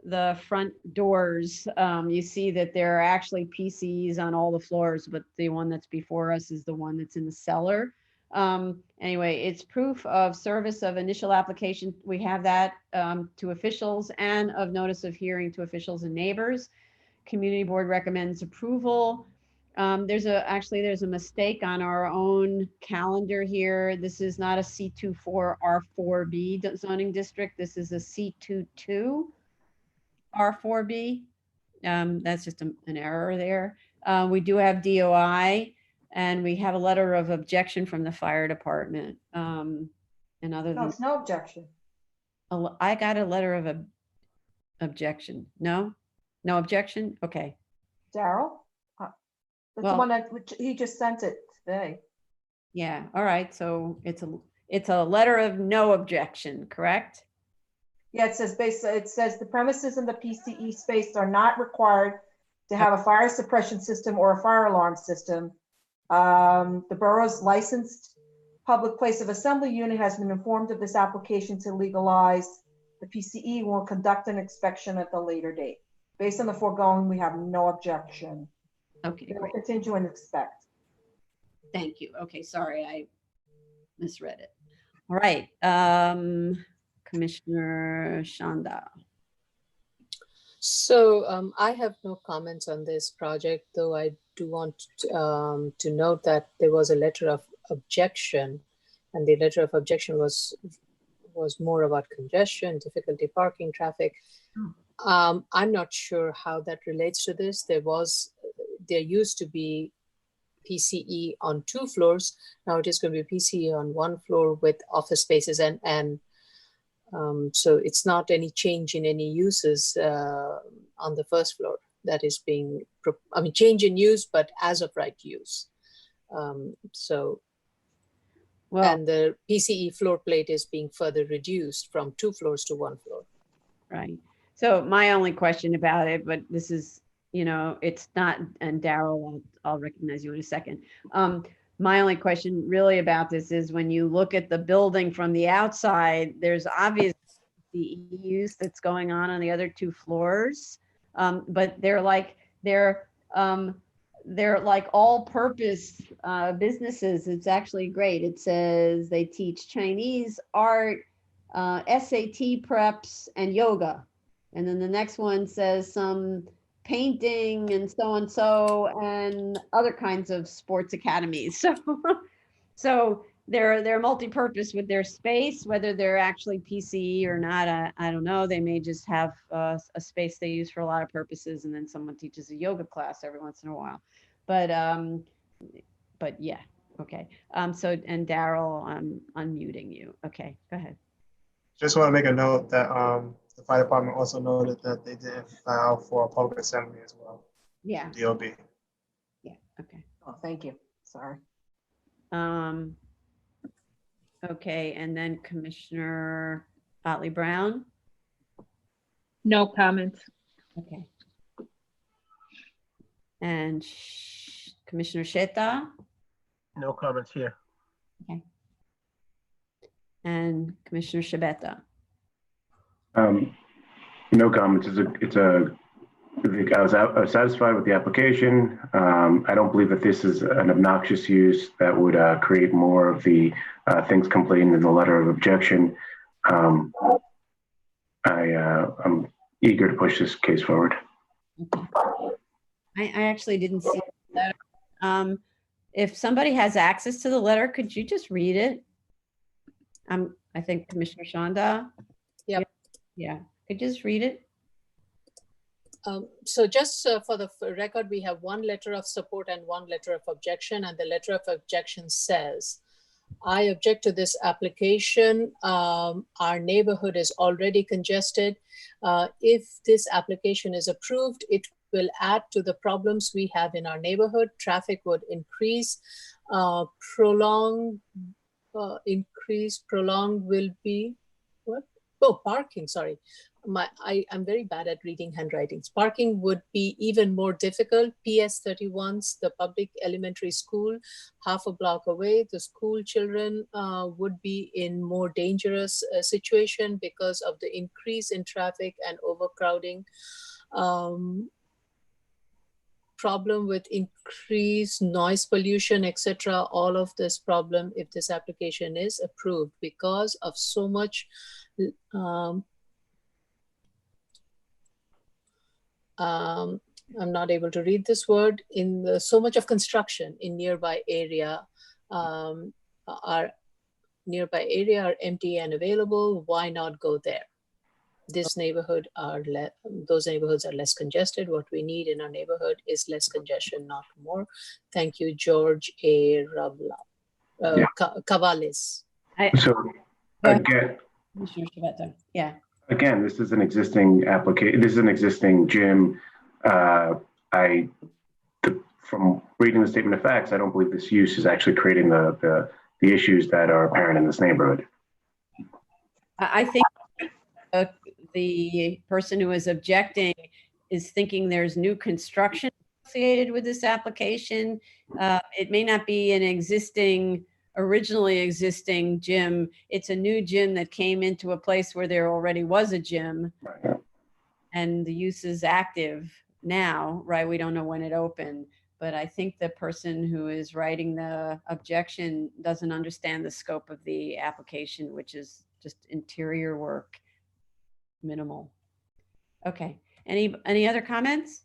the front doors, you see that there are actually PCs on all the floors, but the one that's before us is the one that's in the cellar. Anyway, it's proof of service of initial application. We have that to officials, and of notice of hearing to officials and neighbors. Community board recommends approval. There's a mistake on our own calendar here. This is not a C24 R4B zoning district. This is a C22 R4B That's just an error there. We do have DOI, and we have a letter of objection from the fire department. And other No, than, it's no objection. I got a letter of objection. No? No objection? Okay. Daryl? That's the Well- one that, which he just sent it today. Yeah, all right. So it's a letter of no objection, correct? Yeah, it says it says the premises in the PCE space are not required to have a fire suppression system or a fire alarm system. The borough's licensed public place of assembly unit has been informed of this application to legalize. The PCE will conduct an inspection at the later date. Based on the foregoing, we have no objection. Okay, They will great. continue and inspect. Thank you. Okay, sorry, I misread it. All right, Commissioner Shanda. So I have no comments on this project, though I do want to note that there was a letter of objection, and the letter of objection was more about congestion, difficulty parking, traffic. I'm not sure how that relates to this. There used to be PCE on 2 floors. Now it is going to be PCE on 1 floor with office spaces, and so it's not any change in any uses on the 1st floor that is being, change in use, but as of right use. Well, And the PCE floor plate is being further reduced from 2 floors to 1 floor. right. So my only question about it, but this is, it's not, and Daryl, I'll recognize you in a second. My only question really about this is when you look at the building from the outside, there's obviously the use that's going on the other 2 floors. But they're like all-purpose businesses. It's actually great. It says they teach Chinese, art, SAT preps, and yoga. And then the next one says some painting and so and other kinds of sports academies. So they're multi-purpose with their space, whether they're actually PCE or not. I don't know. They may just have a space they use for a lot of purposes, and then someone teaches a yoga class every once in a while. But yeah, okay. So, and Daryl, I'm unmuting you. Okay, go ahead. Just want to make a note that the fire department also noted that they did file for a public assembly as well. Yeah. DOB. Yeah. Okay. Oh, thank you. Sorry. Okay, and then Commissioner Otley Brown. No comments. Okay. And Commissioner Sheta. No comments here. Okay. And Commissioner Shabeta. No comments. I was satisfied with the application. I don't believe that this is an obnoxious use that would create more of the things complained in the letter of objection. I'm eager to push this case forward. I actually didn't see the letter. If somebody has access to the letter, could you just read it? I think Commissioner Shanda. Yep. Yeah. Could you just read it? So just for the record, we have 1 letter of support and 1 letter of objection, and the letter of objection says, I object to this application. Our neighborhood is already congested. If this application is approved, it will add to the problems we have in our neighborhood. Traffic would increase. Prolonged will be, what? Oh, parking, sorry. I'm very bad at reading handwritings. Parking would be even more difficult. PS 31's, the public elementary school, half a block away. The school children would be in more dangerous situation because of the increase in traffic and overcrowding. Problem with increased noise pollution, etc. All of this problem, if this application is approved, because of so much I'm not able to read this word, so much of construction in nearby area are empty and available. Why not go there? this neighborhood those neighborhoods are less congested. What we need in our neighborhood is less congestion, not more. Thank you, George A. Yeah. Cavales. So Go ahead. again, Commissioner Shabeta. Yeah. again, this is an existing application. This is an existing gym. From reading the statement of facts, I don't believe this use is actually creating the issues that are apparent in this neighborhood. I think the person who is objecting is thinking there's new construction associated with this application. It may not be an originally existing gym. It's a new gym that came into a place where there already was a gym, Right. and the use is active now, right? We don't know when it opened, but I think the person who is writing the objection doesn't understand the scope of the application, which is just interior work, minimal. Okay, any other comments?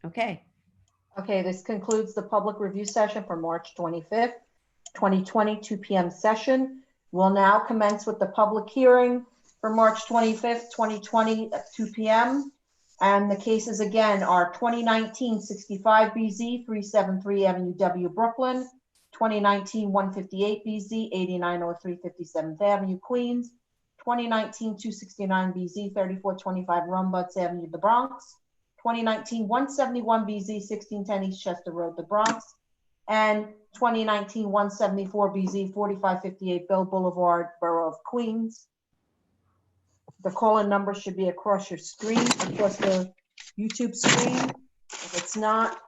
Okay, Okay, this concludes the public review session for March 25th, 2020, 2 p.m. session. We'll now commence with the public hearing for March 25th, 2020 at 2 p.m. And the cases again are 2019-65BZ, 373 Avenue W, Brooklyn, 2019-158BZ, 8903 57th Avenue, Queens, 2019-269BZ, 3425 Rumbuds Avenue, the Bronx, 2019-171BZ, 1610 Eastchester Road, the Bronx, and 2019-174BZ, 4558 Bell Boulevard, Borough of Queens. The call-in number should be across your screen, across the YouTube screen. If it's not,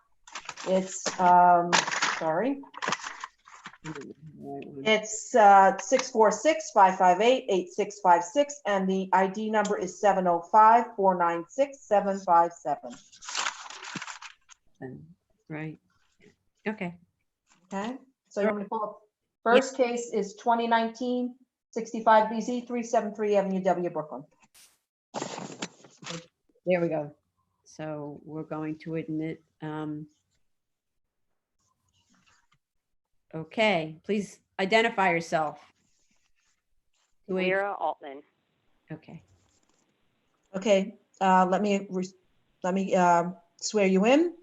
it's, sorry. It's 646-558-8656, and the ID number is 705-496-757. right. Okay. Okay, so you want me to pull up? First case is 2019-65BZ, 373 Avenue W, Brooklyn. There we go. So we're going to admit, okay, please identify yourself. Lyra Altman. Okay. Okay, let me swear you in.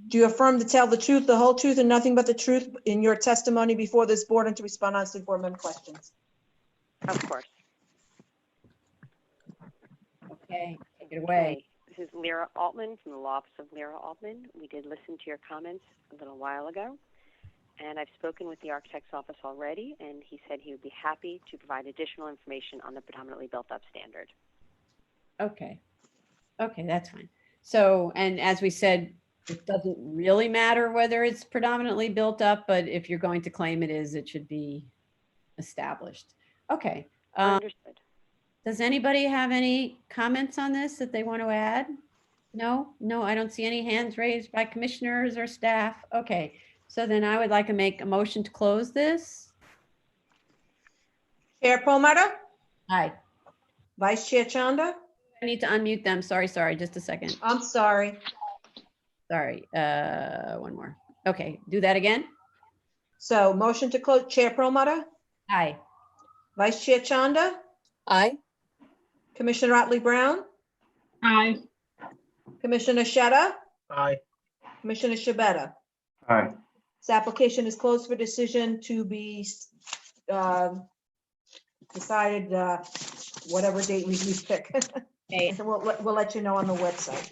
Do you affirm to tell the truth, the whole truth, and nothing but the truth in your testimony before this board and to respond honestly to board member questions? Of course. Okay, take it away. This is Lyra Altman from the Law Office of Lyra Altman. We did listen to your comments a little while ago, and I've spoken with the architect's office already, and he said he would be happy to provide additional information on the predominantly built up standard. Okay. Okay, that's fine. So, and as we said, it doesn't really matter whether it's predominantly built up, but if you're going to claim it is, it should be established. Okay. Understood. Does anybody have any comments on this that they want to add? No, I don't see any hands raised by commissioners or staff. Okay, so then I would like to make a motion to close this. Chair Perlmutter, Aye. Vice Chair Chanda. I need to unmute them. Sorry, just a second. I'm sorry. Sorry, one more. Okay, do that again. So motion to close, Chair Perlmutter, Aye. Vice Chair Chanda, Aye. Commissioner Otley Brown, Aye. Commissioner Sheta, Aye. Commissioner Shabeta. Aye. This application is closed for decision to be decided whatever date we pick. Okay. So we'll let you know on the website.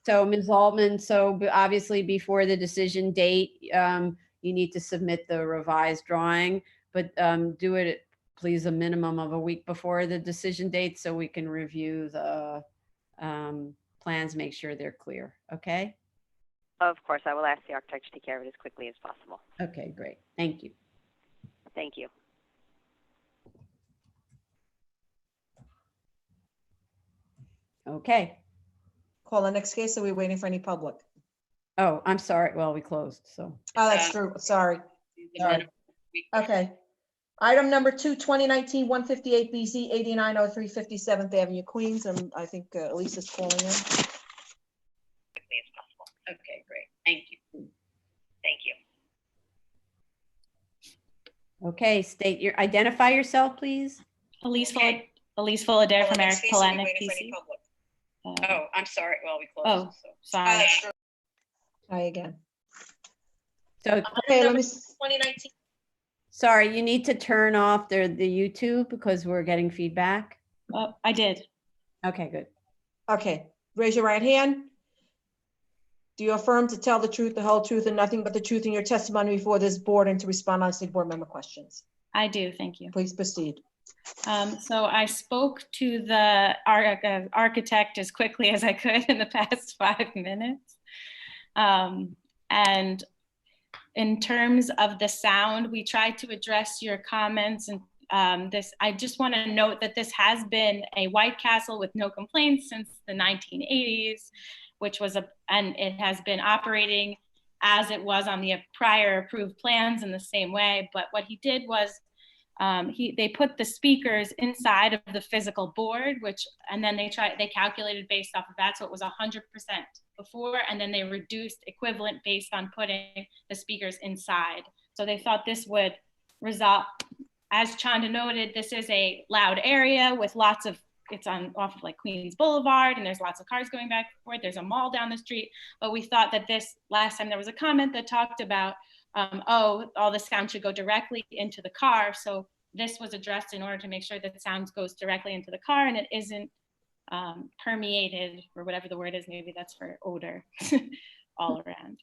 So Ms. Altman, so obviously before the decision date, you need to submit the revised drawing, but do it please a minimum of a week before the decision date so we can review the plans, make sure they're clear. Okay. Of course, I will ask the architect to take care of it as quickly as possible. Okay, great. Thank you. Thank you. Okay. Call the next case. Are we waiting for any public? Oh, I'm sorry. Well, we closed, so. Oh, that's true. Sorry. Okay. Item number 2, 2019-158BZ, 8903 57th Avenue, Queens. And I think Lisa's calling in. Quickly as possible. Okay, great. Thank you. Thank you. Okay, identify yourself, please. Elise Elise Fullader from Eric Excuse me, Palatnik, waiting for any PC. public. Uh, Oh, I'm sorry. Well, we closed. Oh, so. sorry. Try again. So, Okay, let me, 2019. sorry, you need to turn off the YouTube because we're getting feedback. I did. Okay, good. okay, raise your right hand. Do you affirm to tell the truth, the whole truth, and nothing but the truth in your testimony before this board and to respond honestly to board member questions? I do. Thank you. Please proceed. So I spoke to the architect as quickly as I could in the past 5 minutes. And in terms of the sound, we tried to address your comments, and I just want to note that this has been a White Castle with no complaints since the 1980s, which was and it has been operating as it was on the prior approved plans in the same way. But what he did was they put the speakers inside of the physical board, and then they calculated based off of that. So it was 100% before, and then they reduced equivalent based on putting the speakers inside. So they thought this would result, as Chanda noted, this is a loud area with lots of, it's off of like Queens Boulevard, and there's lots of cars going back and forth. There's a mall down the street. But we thought that last time there was a comment that talked about, all the sound should go directly into the car. So this was addressed in order to make sure that the sound goes directly into the car and it isn't permeated, or whatever the word is, maybe that's for odor, all around.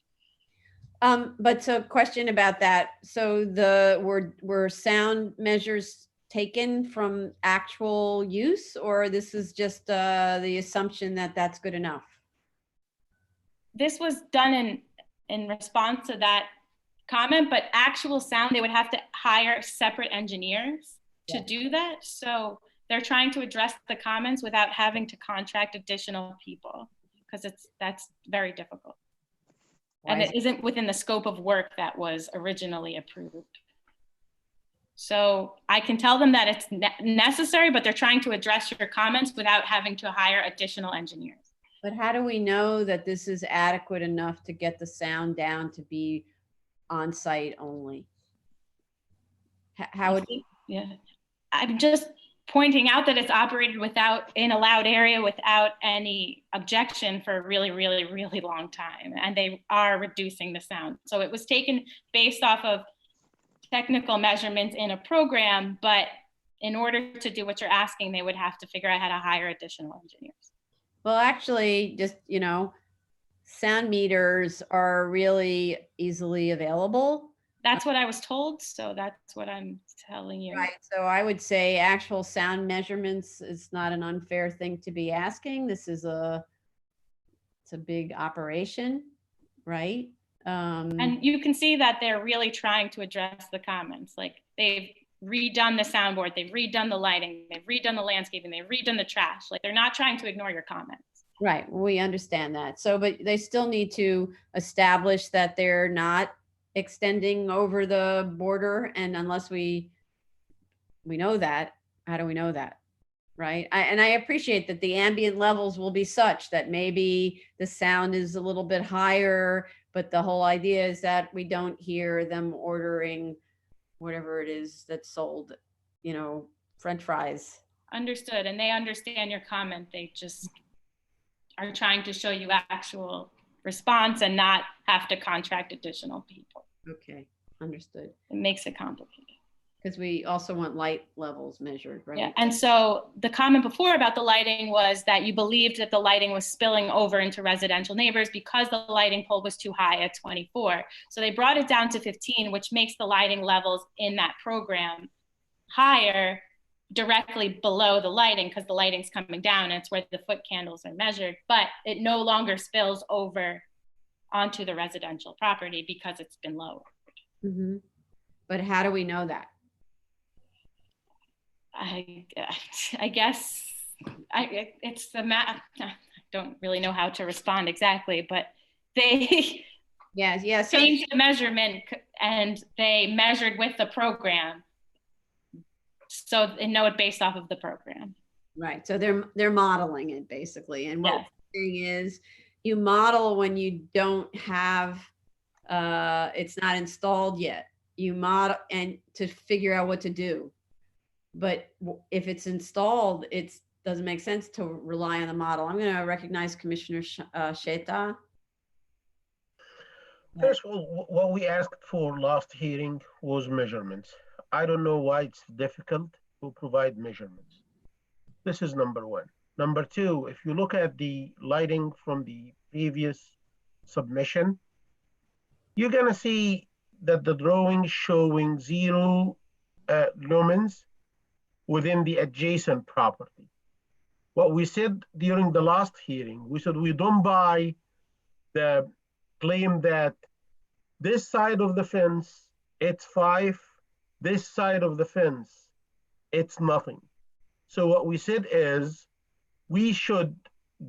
But so question about that. So were sound measures taken from actual use, or this is just the assumption that that's good enough? This was done in response to that comment, but actual sound, they would have to hire separate engineers to do that. So they're trying to address the comments without having to contract additional people, because that's very difficult. And it isn't within the scope of work that was originally approved. So I can tell them that it's necessary, but they're trying to address your comments without having to hire additional engineers. But how do we know that this is adequate enough to get the sound down to be on site only? How would Yeah, I'm just pointing out that it's operated in a loud area without any objection for a really, really, really long time, and they are reducing the sound. So it was taken based off of technical measurements in a program, but in order to do what you're asking, they would have to figure out how to hire additional engineers. Well, actually, just, sound meters are really easily available. That's what I was told, so that's what I'm telling you. Right. So I would say actual sound measurements is not an unfair thing to be asking. This is it's a big operation, right? And you can see that they're really trying to address the comments. Like, they've redone the soundboard, they've redone the lighting, they've redone the landscaping, they've redone the trash. Like, they're not trying to ignore your comments. Right. We understand that. So, but they still need to establish that they're not extending over the border. And unless we know that, how do we know that? Right. And I appreciate that the ambient levels will be such that maybe the sound is a little bit higher, but the whole idea is that we don't hear them ordering whatever it is that's sold, French fries. Understood. And they understand your comment. They just are trying to show you actual response and not have to contract additional people. Okay, understood. It makes it complicated. Because we also want light levels measured, right? Yeah, and so the comment before about the lighting was that you believed that the lighting was spilling over into residential neighbors because the lighting pole was too high at 24. So they brought it down to 15, which makes the lighting levels in that program higher directly below the lighting, because the lighting's coming down and it's where the foot candles are measured, but it no longer spills over onto the residential property because it's been lowered. Mm-hmm. But how do we know that? I guess it's the math. I don't really know how to respond exactly, but they so changed the measurement and they measured with the program, so they know it based off of the program. Right. So they're modeling it basically, and what the thing is, you model when you don't have it's not installed yet. You model and to figure out what to do. but if it's installed, it doesn't make sense to rely on the model. I'm going to recognize Commissioner Sheta. First of all, what we asked for last hearing was measurements. I don't know why it's difficult to provide measurements. This is number one. Number two, if you look at the lighting from the previous submission, you're gonna see that the drawing showing 0 lumens within the adjacent property. What we said during the last hearing, we said we don't buy the claim that this side of the fence, it's 5, this side of the fence, it's nothing. So what we said is we should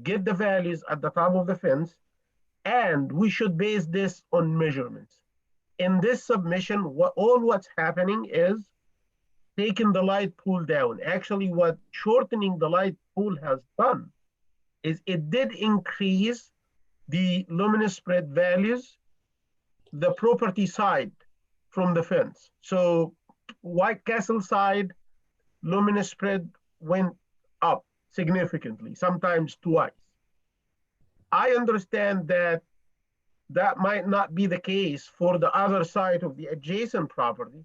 get the values at the top of the fence, and we should base this on measurements. In this submission, what's happening is taking the light pool down. Actually, what shortening the light pool has done is it did increase the luminous spread values, the property side from the fence. So White Castle side, luminous spread went up significantly, sometimes twice. I understand that that might not be the case for the other side of the adjacent property,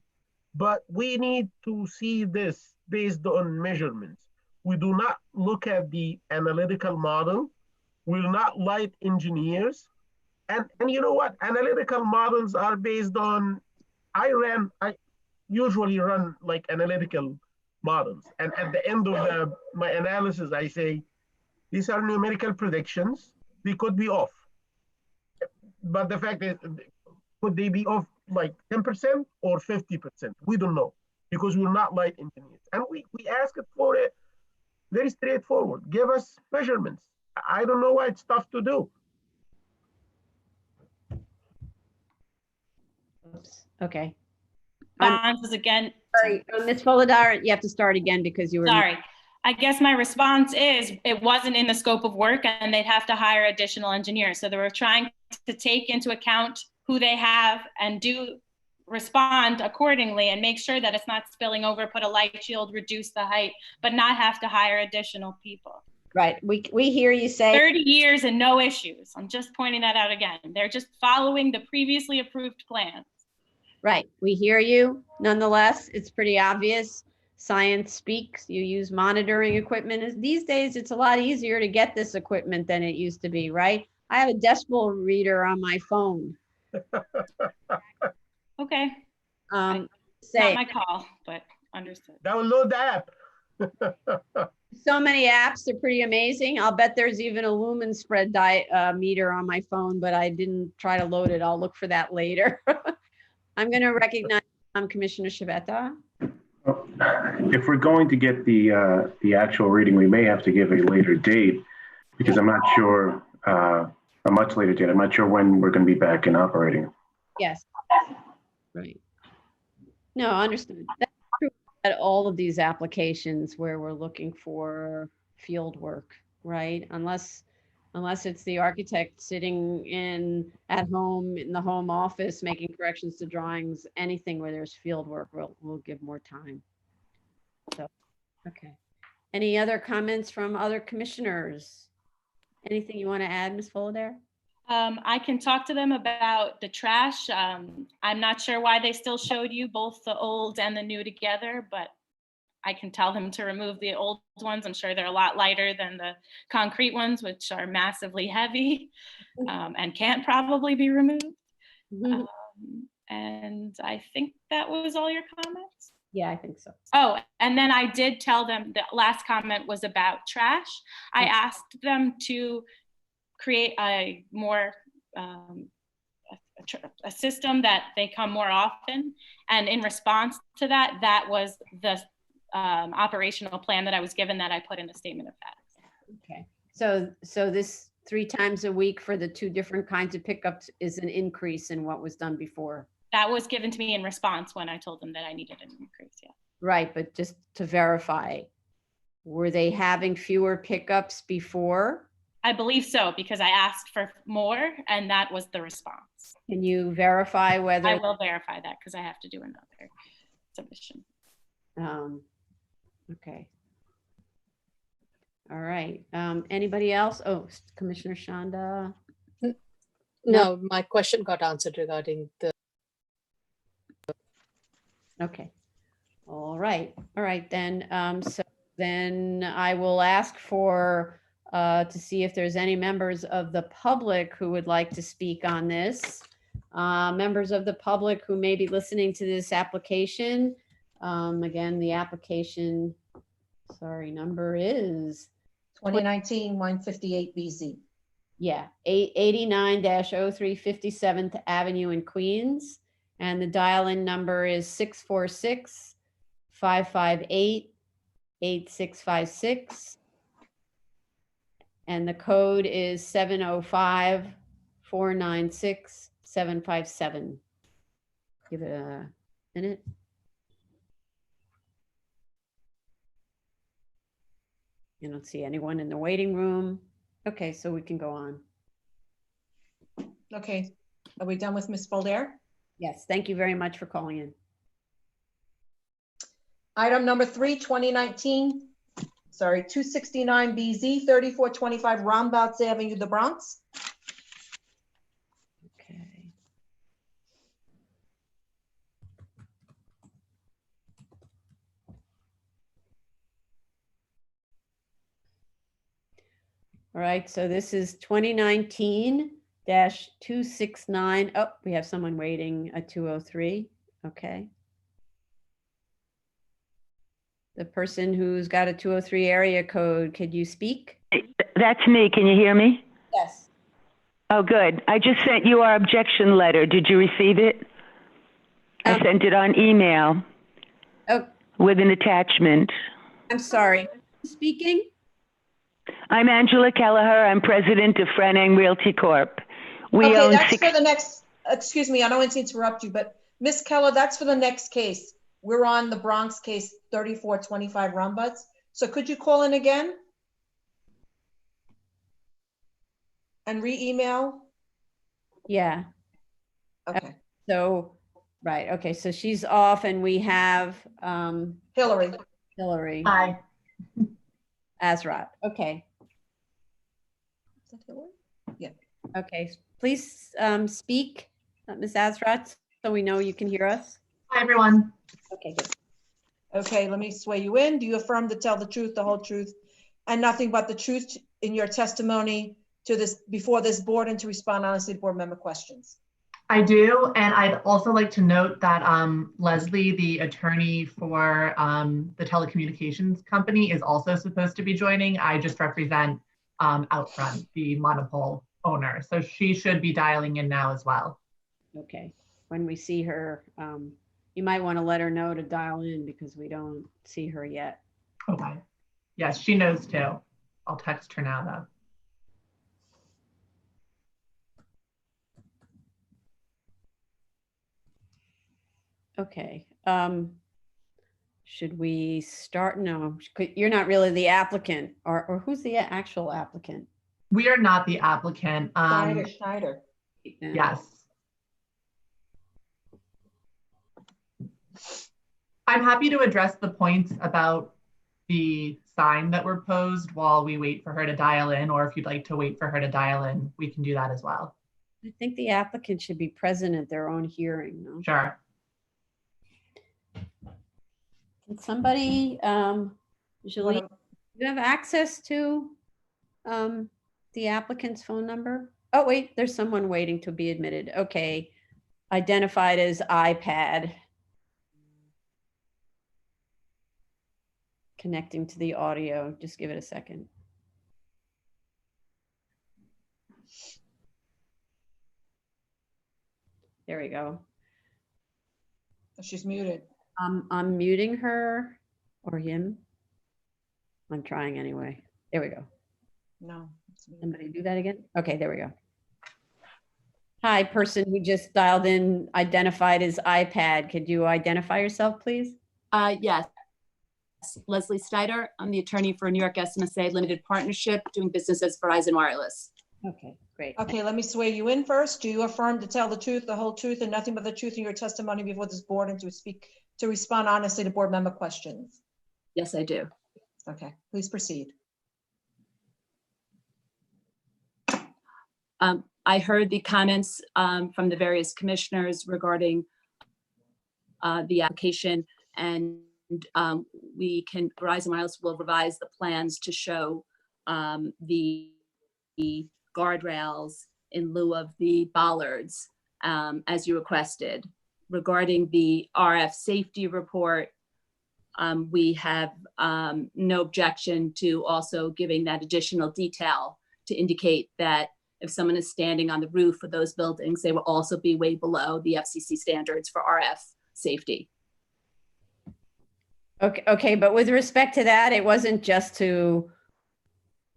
but we need to see this based on measurements. We do not look at the analytical model. We're not light engineers. And you know what? Analytical models are based on, I usually run like analytical models. And at the end of my analysis, I say, these are numerical predictions. They could be off. But the fact is, could they be off like 10% or 50%? We don't know, because we're not light engineers. And we ask it for it very straightforward. Give us measurements. I don't know why it's tough to do. Oops. Okay. Responses again. Sorry, Ms. Foladar, you have to start again because you were. Sorry. I guess my response is it wasn't in the scope of work and they'd have to hire additional engineers. So they were trying to take into account who they have and do respond accordingly and make sure that it's not spilling over, put a light shield, reduce the height, but not have to hire additional people. Right. We hear you say 30 years and no issues. I'm just pointing that out again. They're just following the previously approved plans. Right. We hear you. Nonetheless, it's pretty obvious. Science speaks. You use monitoring equipment. These days, it's a lot easier to get this equipment than it used to be, right? I have a decibel reader on my phone. Okay. Not my call, but understood. Download the app. So many apps, they're pretty amazing. I'll bet there's even a lumen spread meter on my phone, but I didn't try to load it. I'll look for that later. I'm going to recognize Commissioner Shivetta. If we're going to get the actual reading, we may have to give a later date, because I'm not sure, a much later date. I'm not sure when we're going to be back in operating. Yes. Right. No, understood. That's true at all of these applications where we're looking for field work, right? Unless it's the architect sitting at home in the home office making corrections to drawings, anything where there's field work, we'll give more time. So, okay. Any other comments from other commissioners? Anything you want to add, Ms. Foladar? I can talk to them about the trash. I'm not sure why they still showed you both the old and the new together, but I can tell them to remove the old ones. I'm sure they're a lot lighter than the concrete ones, which are massively heavy and can't probably be removed. And I think that was all your comments. Yeah, I think so. Oh, and then I did tell them the last comment was about trash. I asked them to create a more a system that they come more often. And in response to that, that was the operational plan that I was given that I put in the statement of facts. Okay. So this 3 times a week for the 2 different kinds of pickups is an increase in what was done before. That was given to me in response when I told them that I needed an increase, yeah. Right, but just to verify, were they having fewer pickups before? I believe so, because I asked for more and that was the response. Can you verify whether? I will verify that because I have to do another submission. Okay. All right. Anybody else? Oh, Commissioner Shanda. No, my question got answered regarding the. Okay. All right. All right, then. So then I will ask for to see if there's any members of the public who would like to speak on this. Members of the public who may be listening to this application. Again, the application, sorry, number is 2019-158 BZ. yeah, 89-03 57th Avenue in Queens. And the dial-in number is 646-558-8656. And the code is 705-496-757. Give it a minute. I don't see anyone in the waiting room. Okay, so we can go on. Okay, are we done with Ms. Boldare? Yes, thank you very much for calling in. Item number 3, 269 BZ, 3425 Roundabouts Avenue, the Bronx. Okay. All right, so this is 2019-269. Oh, we have someone waiting at 203. Okay. The person who's got a 203 area code, could you speak? That's me. Can you hear me? Yes. Oh, good. I just sent you our objection letter. Did you receive it? I sent it on email Oh, with an attachment. I'm sorry. Speaking? I'm Angela Kelleher. I'm president of Franang Realty Corp. We Okay, own that's for the next, excuse me, I don't want to interrupt you, but Ms. Keller, that's for the next case. We're on the Bronx case 3425 Roundabouts. So could you call in again? And re-email? Yeah. Okay. So, right. Okay. So she's off and we have Hillary. Hillary. Hi. Azrat. Okay. Is that Hillary? Yeah. Okay. Please speak, Ms. Azrat, so we know you can hear us. Hi, everyone. Okay, good. Okay, let me swear you in. Do you affirm to tell the truth, the whole truth, and nothing but the truth in your testimony to this before this board and to respond honestly to board member questions? I do, and I'd also like to note that Leslie, the attorney for the telecommunications company, is also supposed to be joining. I just represent Outfront, the monopole owner, so she should be dialing in now as well. Okay. When we see her, you might want to let her know to dial in because we don't see her yet. Okay. Yes, she knows too. I'll text her now though. Okay. Should we start? No, you're not really the applicant, or who's the actual applicant? We are not the applicant. Schneider. Yes. I'm happy to address the points about the sign that were posed while we wait for her to dial in, or if you'd like to wait for her to dial in, we can do that as well. I think the applicant should be present at their own hearing, no? Sure. Can somebody, Julie, you have access to the applicant's phone number? Oh, wait, there's someone waiting to be admitted. Okay. Identified as iPad. Connecting to the audio. Just give it a second. There we go. She's muted. I'm muting her or him. I'm trying anyway. There we go. No. Somebody do that again? Okay, there we go. Hi, person who just dialed in, identified as iPad. Could you identify yourself, please? Yes. Leslie Snyder. I'm the attorney for New York SMSA Limited Partnership, doing business as Verizon Wireless. Okay, great. Okay, let me swear you in first. Do you affirm to tell the truth, the whole truth, and nothing but the truth in your testimony before this board and to respond honestly to board member questions? Yes, I do. Okay, please proceed. I heard the comments from the various commissioners regarding the application, and Verizon Wireless will revise the plans to show the guardrails in lieu of the bollards as you requested. Regarding the RF safety report, we have no objection to also giving that additional detail to indicate that if someone is standing on the roof of those buildings, they will also be way below the FCC standards for RF safety. Okay, but with respect to that, it wasn't just to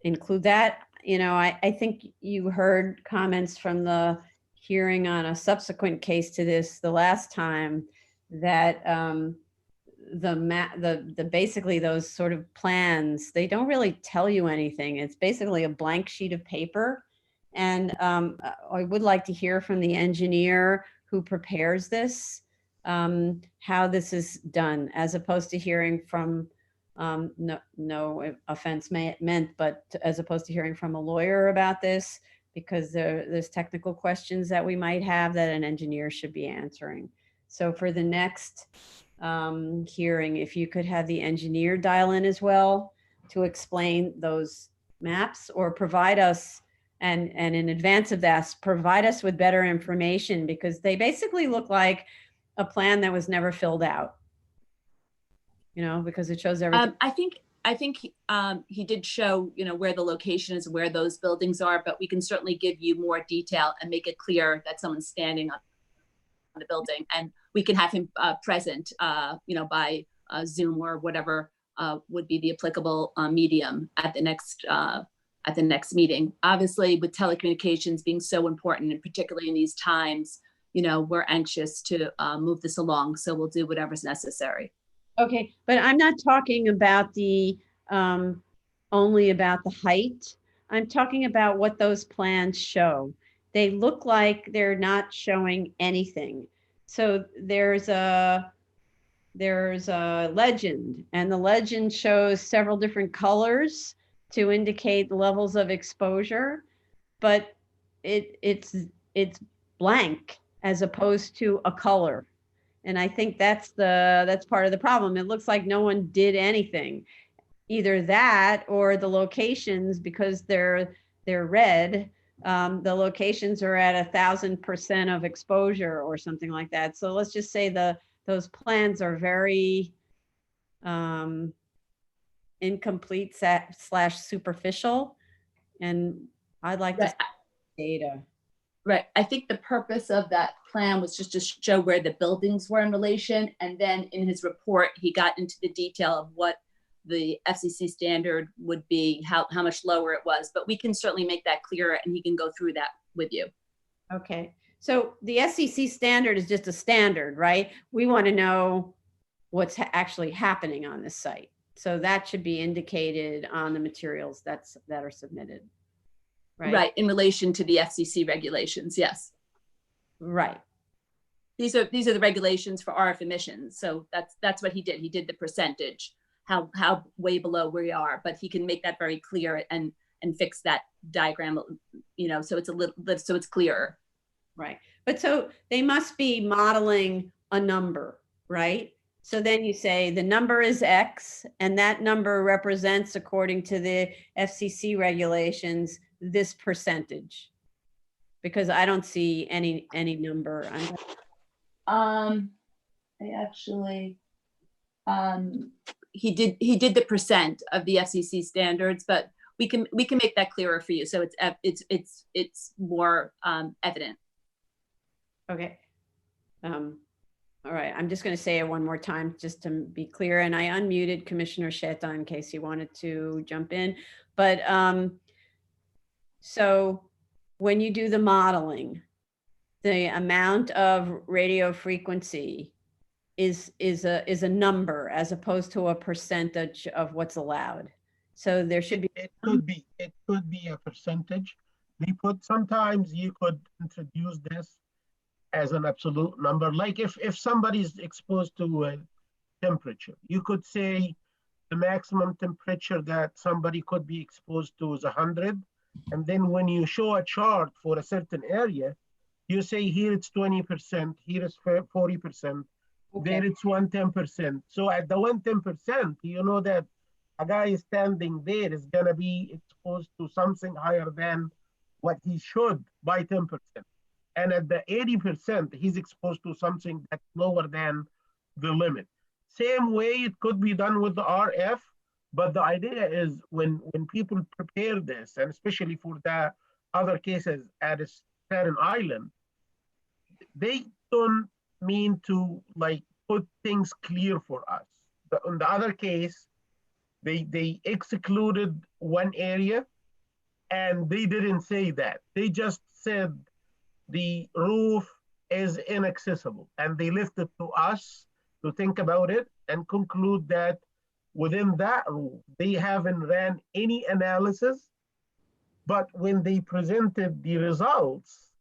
include that. You know, I think you heard comments from the hearing on a subsequent case to this the last time that basically those sort of plans, they don't really tell you anything. It's basically a blank sheet of paper. And I would like to hear from the engineer who prepares this, how this is done, as opposed to hearing from, no offense meant, but as opposed to hearing from a lawyer about this, because there's technical questions that we might have that an engineer should be answering. So for the next hearing, if you could have the engineer dial in as well to explain those maps, or provide us, and in advance of that, provide us with better information, because they basically look like a plan that was never filled out, you know, because it shows everything. I think he did show, you know, where the location is, where those buildings are, but we can certainly give you more detail and make it clear that someone's standing on the building, and we can have him present, you know, by Zoom or whatever would be the applicable medium at the next meeting. Obviously, with telecommunications being so important, and particularly in these times, you know, we're anxious to move this along, so we'll do whatever's necessary. Okay, but I'm not talking about the only about the height. I'm talking about what those plans show. They look like they're not showing anything. So there's a legend, and the legend shows several different colors to indicate the levels of exposure, but it's blank as opposed to a color. And I think that's part of the problem. It looks like no one did anything. Either that, or the locations, because they're red, the locations are at 1,000% of exposure or something like that. So let's just say those plans are very incomplete / superficial, and I'd like to see data. Right. I think the purpose of that plan was just to show where the buildings were in relation. And then in his report, he got into the detail of what the FCC standard would be, how much lower it was. But we can certainly make that clearer, and he can go through that with you. Okay. So the FCC standard is just a standard, right? We want to know what's actually happening on this site. So that should be indicated on the materials that are submitted. Right, in relation to the FCC regulations, yes. Right. These are the regulations for RF emissions. So that's what he did. He did the percentage, how way below we are, but he can make that very clear and fix that diagram, you know, so it's clearer. Right. But so they must be modeling a number, right? So then you say the number is X, and that number represents, according to the FCC regulations, this percentage, because I don't see any number. I actually, he did the percent of the FCC standards, but we can make that clearer for you, so it's more evident. Okay. All right, I'm just going to say it one more time just to be clear, and I unmuted Commissioner Sheta in case he wanted to jump in, but so when you do the modeling, the amount of radio frequency is a number as opposed to a percentage of what's allowed. So there should be. It could be a percentage. Sometimes you could introduce this as an absolute number. Like if somebody's exposed to temperature, you could say the maximum temperature that somebody could be exposed to is 100. And then when you show a chart for a certain area, you say here it's 20%, here it's 40%, there it's 110%. So at the 110%, you know that a guy standing there is gonna be exposed to something higher than what he should by 10%. And at the 80%, he's exposed to something that's lower than the limit. Same way it could be done with the RF, but the idea is when people prepare this, and especially for the other cases at Staten Island, they don't mean to like put things clear for us. In the other case, they excluded one area and they didn't say that. They just said the roof is inaccessible and they left it to us to think about it and conclude that within that rule, they haven't ran any analysis, but when they presented the results,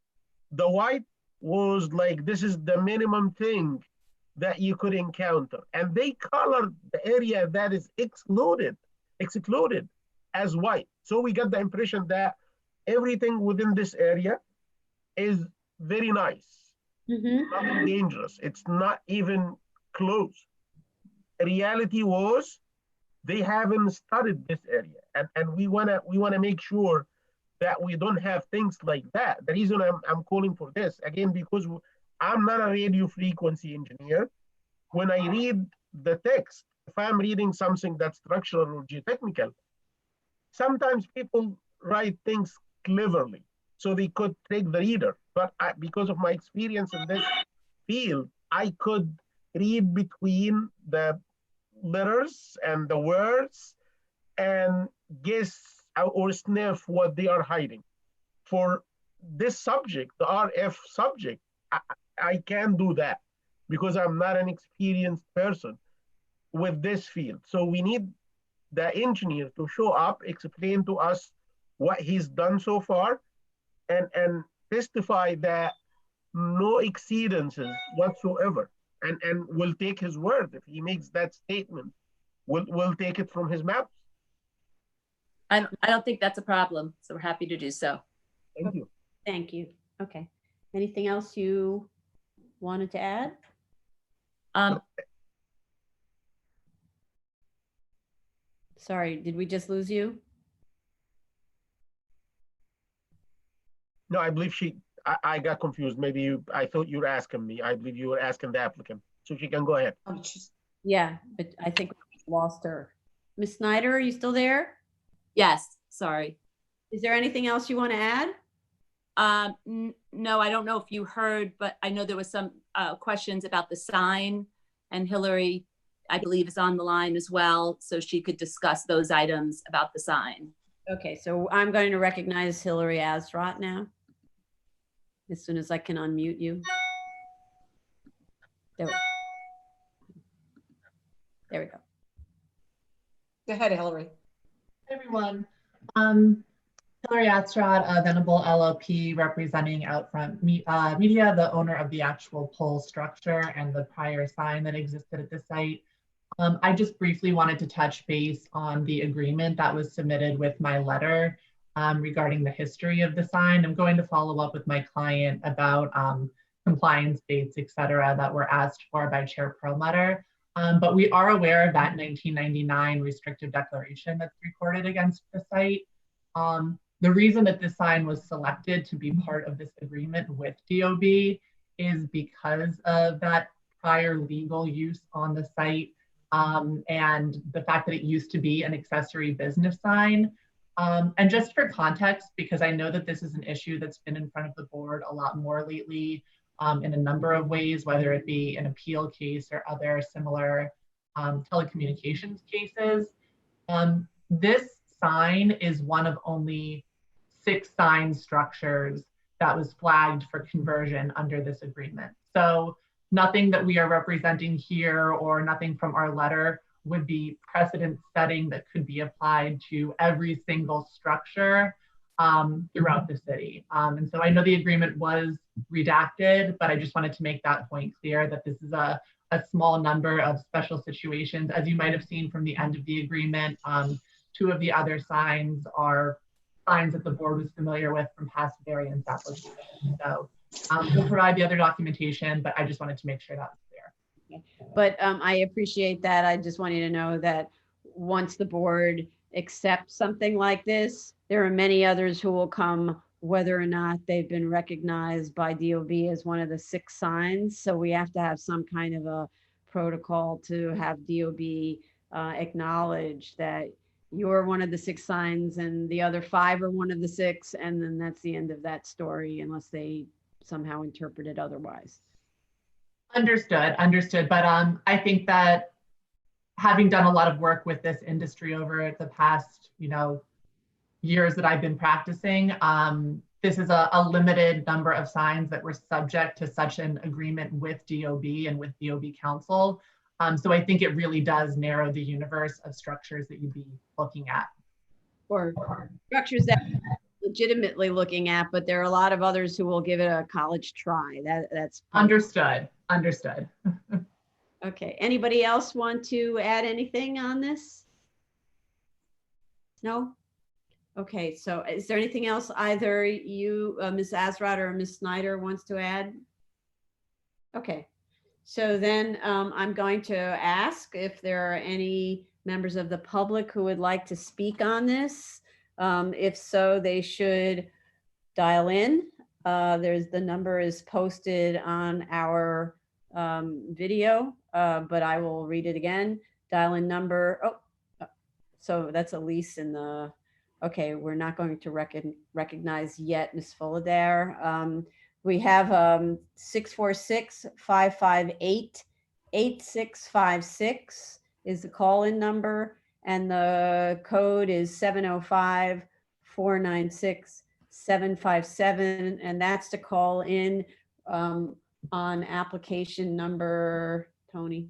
the white was like, this is the minimum thing that you could encounter. And they colored the area that is excluded as white. So we got the impression that everything within this area is very nice, nothing dangerous. It's not even close. Reality was they haven't studied this area, and we wanna make sure that we don't have things like that. The reason I'm calling for this again because I'm not a radio frequency engineer. When I read the text, if I'm reading something that's structural or geotechnical, sometimes people write things cleverly so they could trick the reader. But because of my experience in this field, I could read between the letters and the words and guess or sniff what they are hiding. For this subject, the RF subject, I can't do that because I'm not an experienced person with this field. So we need the engineer to show up, explain to us what he's done so far, and testify that no exceedances whatsoever. And we'll take his word. If he makes that statement, we'll take it from his mouth. I don't think that's a problem, so we're happy to do so. Thank you. Thank you. Okay. Anything else you wanted to add? Sorry, did we just lose you? No, I believe I got confused. Maybe I thought you were asking me. I believe you were asking the applicant. So she can go ahead. Yeah, but I think we lost her. Ms. Snyder, are you still there? Yes, sorry. Is there anything else you want to add? No, I don't know if you heard, but I know there was some questions about the sign, and Hillary, I believe, is on the line as well, so she could discuss those items about the sign. Okay, so I'm going to recognize Hillary Azrot now, as soon as I can unmute you. There we go. Go ahead, Hillary. Hey, everyone. Hillary Azrot, Venable LLP, representing Outfront Media, the owner of the actual pole structure and the prior sign that existed at the site. I just briefly wanted to touch base on the agreement that was submitted with my letter regarding the history of the sign. I'm going to follow up with my client about compliance dates, et cetera, that were asked for by Chair Perlmutter. But we are aware of that 1999 restrictive declaration that's recorded against the site. The reason that this sign was selected to be part of this agreement with DOB is because of that prior legal use on the site and the fact that it used to be an accessory business sign. And just for context, because I know that this is an issue that's been in front of the board a lot more lately in a number of ways, whether it be an appeal case or other similar telecommunications cases. This sign is one of only 6 sign structures that was flagged for conversion under this agreement. So nothing that we are representing here or nothing from our letter would be precedent setting that could be applied to every single structure throughout the city. And so I know the agreement was redacted, but I just wanted to make that point clear that this is a a small number of special situations. As you might have seen from the end of the agreement, 2 of the other signs are signs that the board was familiar with from past variance applications. So we'll provide the other documentation, but I just wanted to make sure that was clear. But I appreciate that. I just want you to know that once the board accepts something like this, there are many others who will come, whether or not they've been recognized by DOB as one of the 6 signs. So we have to have some kind of a protocol to have DOB acknowledge that you're one of the 6 signs and the other 5 are one of the 6. And then that's the end of that story, unless they somehow interpret it otherwise. Understood. But I think that having done a lot of work with this industry over the past, years that I've been practicing, this is a limited number of signs that were subject to such an agreement with DOB and with DOB council. So I think it really does narrow the universe of structures that you'd be looking at. Or structures that legitimately looking at, but there are a lot of others who will give it a college try. That's Understood. Okay. Anybody else want to add anything on this? No? Okay. So is there anything else either you, Ms. Azrod or Ms. Snyder wants to add? Okay. So then I'm going to ask if there are any members of the public who would like to speak on this. If so, they should dial in. The number is posted on our video, but I will read it again. Dial in number. So that's Elise in the, okay, we're not going to recognize yet Ms. Fullader. We have 646-558-8656 is the call-in number, and the code is 705-496-757, and that's to call in on application number, Tony.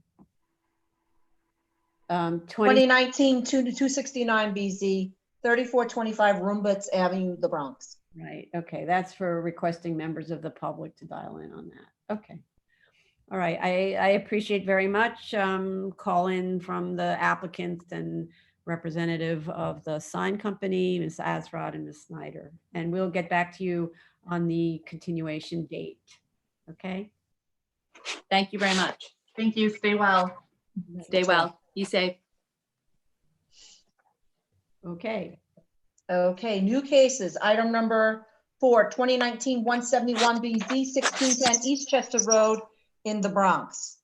2019-269 BZ, 3425 Roombutts Avenue, the Bronx. Right, okay, that's for requesting members of the public to dial in on that. Okay. All right, I appreciate very much call in from the applicant and representative of the sign company, Ms. Azrod and Ms. Snyder. And we'll get back to you on the continuation date. Okay? Thank you very much. Thank you. Stay well. Stay well. Be safe. Okay. Okay, new cases. Item number 4, 2019-171 BZ, 1610 Eastchester Road in the Bronx.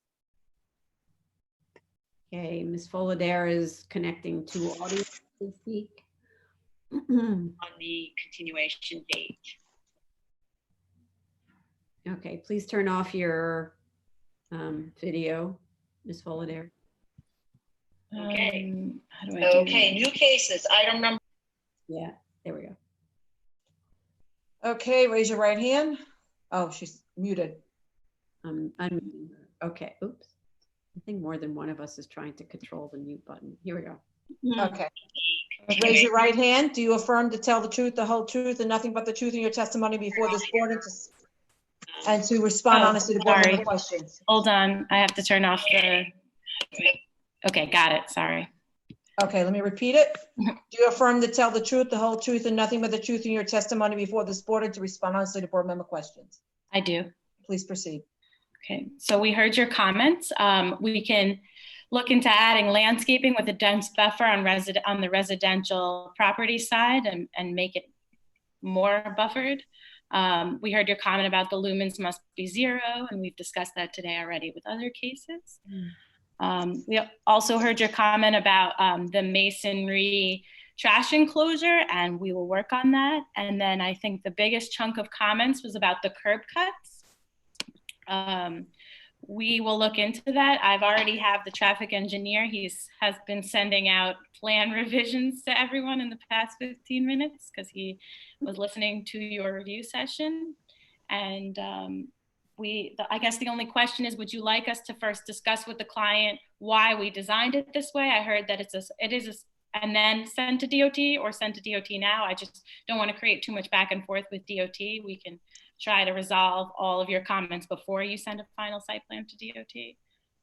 Okay, Ms. Fullader is connecting to audio to speak. On the continuation date. Okay, please turn off your video, Ms. Fullader. Okay. How do I do Okay, new cases. Item number. Yeah, there we go. Okay, raise your right hand. Oh, she's muted. Unmuting her. Okay, oops. I think more than one of us is trying to control the mute button. Here we go. Okay. Raise your right hand. Do you affirm to tell the truth, the whole truth, and nothing but the truth in your testimony before this board and to respond honestly to board member questions? Hold on, I have to turn off the, okay, got it, sorry. Okay, let me repeat it. Do you affirm to tell the truth, the whole truth, and nothing but the truth in your testimony before this board and to respond honestly to board member questions? I do. Please proceed. Okay, so we heard your comments. We can look into adding landscaping with a dense buffer on the residential property side and make it more buffered. We heard your comment about the lumens must be 0, and we've discussed that today already with other cases. We also heard your comment about the masonry trash enclosure, and we will work on that. And then I think the biggest chunk of comments was about the curb cuts. We will look into that. I've already have the traffic engineer. Has been sending out plan revisions to everyone in the past 15 minutes because he was listening to your review session. And I guess the only question is, would you like us to first discuss with the client why we designed it this way? I heard that and then send to DOT or send to DOT now. I just don't want to create too much back and forth with DOT. We can try to resolve all of your comments before you send a final site plan to DOT.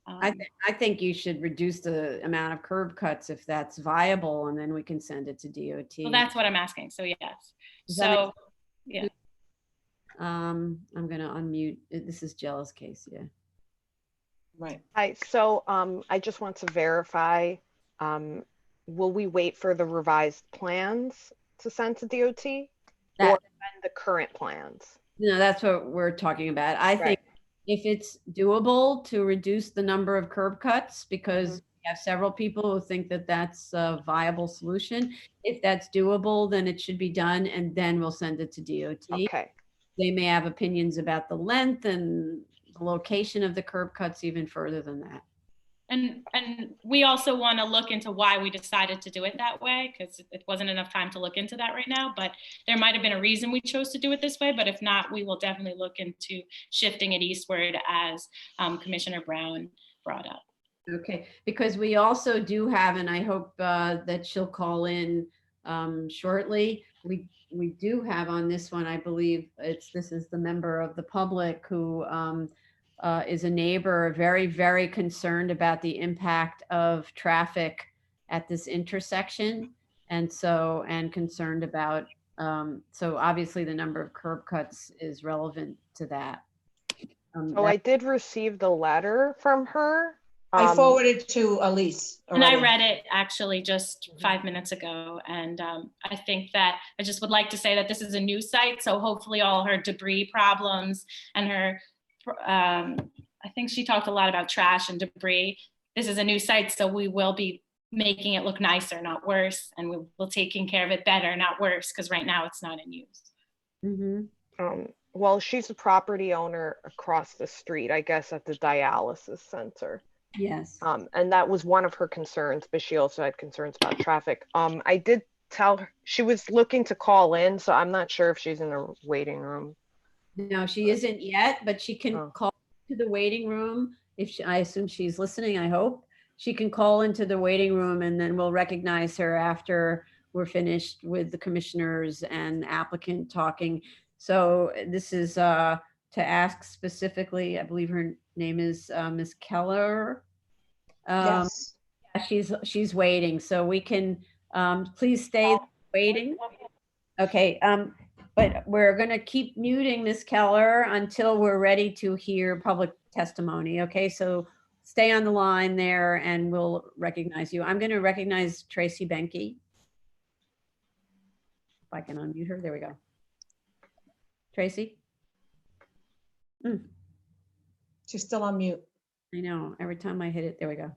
I think you should reduce the amount of curb cuts if that's viable, and then we can send it to DOT. Well, that's what I'm asking. So yes. Does that make So, yeah. I'm gonna unmute. This is Jella's case, yeah. Right. Hi, so I just want to verify, will we wait for the revised plans to send to DOT? Or send the current plans? No, that's what we're talking about. I think Right. if it's doable to reduce the number of curb cuts, because we have several people who think that that's a viable solution. If that's doable, then it should be done, and then we'll send it to DOT. Okay. They may have opinions about the length and the location of the curb cuts even further than that. And we also want to look into why we decided to do it that way, because it wasn't enough time to look into that right now, but there might have been a reason we chose to do it this way. But if not, we will definitely look into shifting it eastward, as Commissioner Brown brought up. Okay, because we also do have, and I hope that she'll call in shortly. We do have on this one, I believe this is the member of the public who is a neighbor, very, very concerned about the impact of traffic at this intersection. And concerned about, so obviously the number of curb cuts is relevant to that. I did receive the letter from her. I forwarded to Elise. And I already. read it actually just 5 minutes ago. And I think that I just would like to say that this is a new site. So hopefully all her debris problems and her, I think she talked a lot about trash and debris. This is a new site, so we will be making it look nicer, not worse. And we will taking care of it better, not worse, because right now it's not in use. Well, she's a property owner across the street, I guess, at the dialysis center. Yes. And that was one of her concerns, but she also had concerns about traffic. I did tell her she was looking to call in, so I'm not sure if she's in the waiting room. No, she isn't yet, but she can call to the waiting room. I assume she's listening, I hope. She can call into the waiting room, and then we'll recognize her after we're finished with the commissioners and applicant talking. So this is to ask specifically, I believe her name is Ms. Keller. Yes. She's waiting, so we can please stay waiting. Okay, but we're going to keep muting Ms. Keller until we're ready to hear public testimony. Okay, so stay on the line there and we'll recognize you. I'm going to recognize Tracy Benke. If I can unmute her, there we go. Tracy? She's still on mute. I know, every time I hit it, there we go.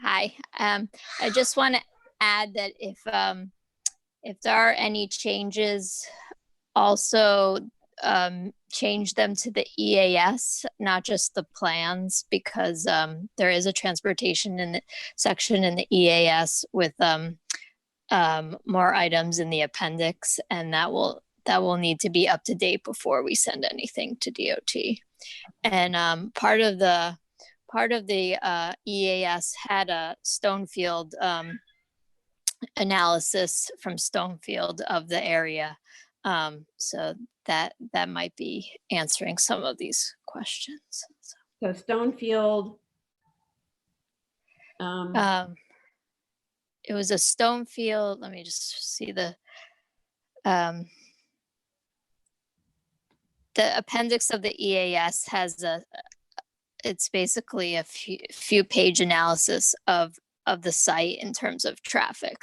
Hi, I just want to add that if there are any changes, also change them to the EAS, not just the plans, because there is a transportation in the section in the EAS with more items in the appendix, and that will need to be up to date before we send anything to DOT. And part of the EAS had a Stonefield analysis from Stonefield of the area. So that might be answering some of these questions. So Stonefield. It was a Stonefield, let me just see the appendix of the EAS has it's basically a few page analysis of the site in terms of traffic.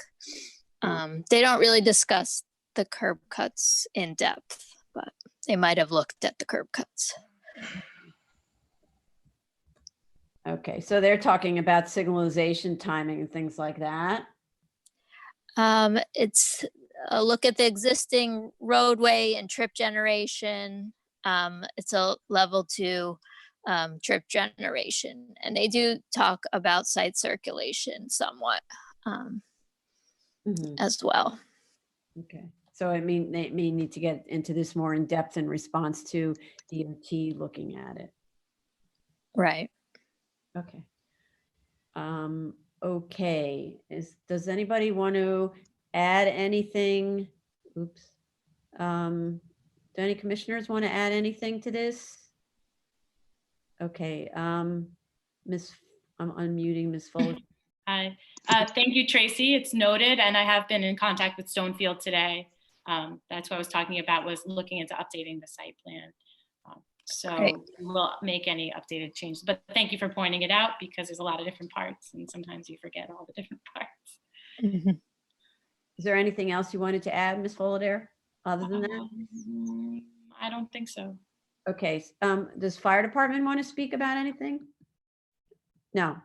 They don't really discuss the curb cuts in depth, but they might have looked at the curb cuts. Okay, so they're talking about signalization timing and things like that. It's a look at the existing roadway and trip generation. It's a level 2 trip generation, and they do talk about site circulation somewhat as well. Okay, so I mean, they may need to get into this more in depth in response to DOT looking at it. Right. Okay. Okay, does anybody want to add anything? Oops. Do any commissioners want to add anything to this? Okay. I'm unmuting Miss Folger. Hi. Thank you, Tracy. It's noted, and I have been in contact with Stonefield today. That's what I was talking about, was looking into updating the site plan. So Great. we'll make any updated changes. But thank you for pointing it out, because there's a lot of different parts, and sometimes you forget all the different parts. Is there anything else you wanted to add, Ms. Fullader, other than that? I don't think so. Okay, does fire department want to speak about anything? No,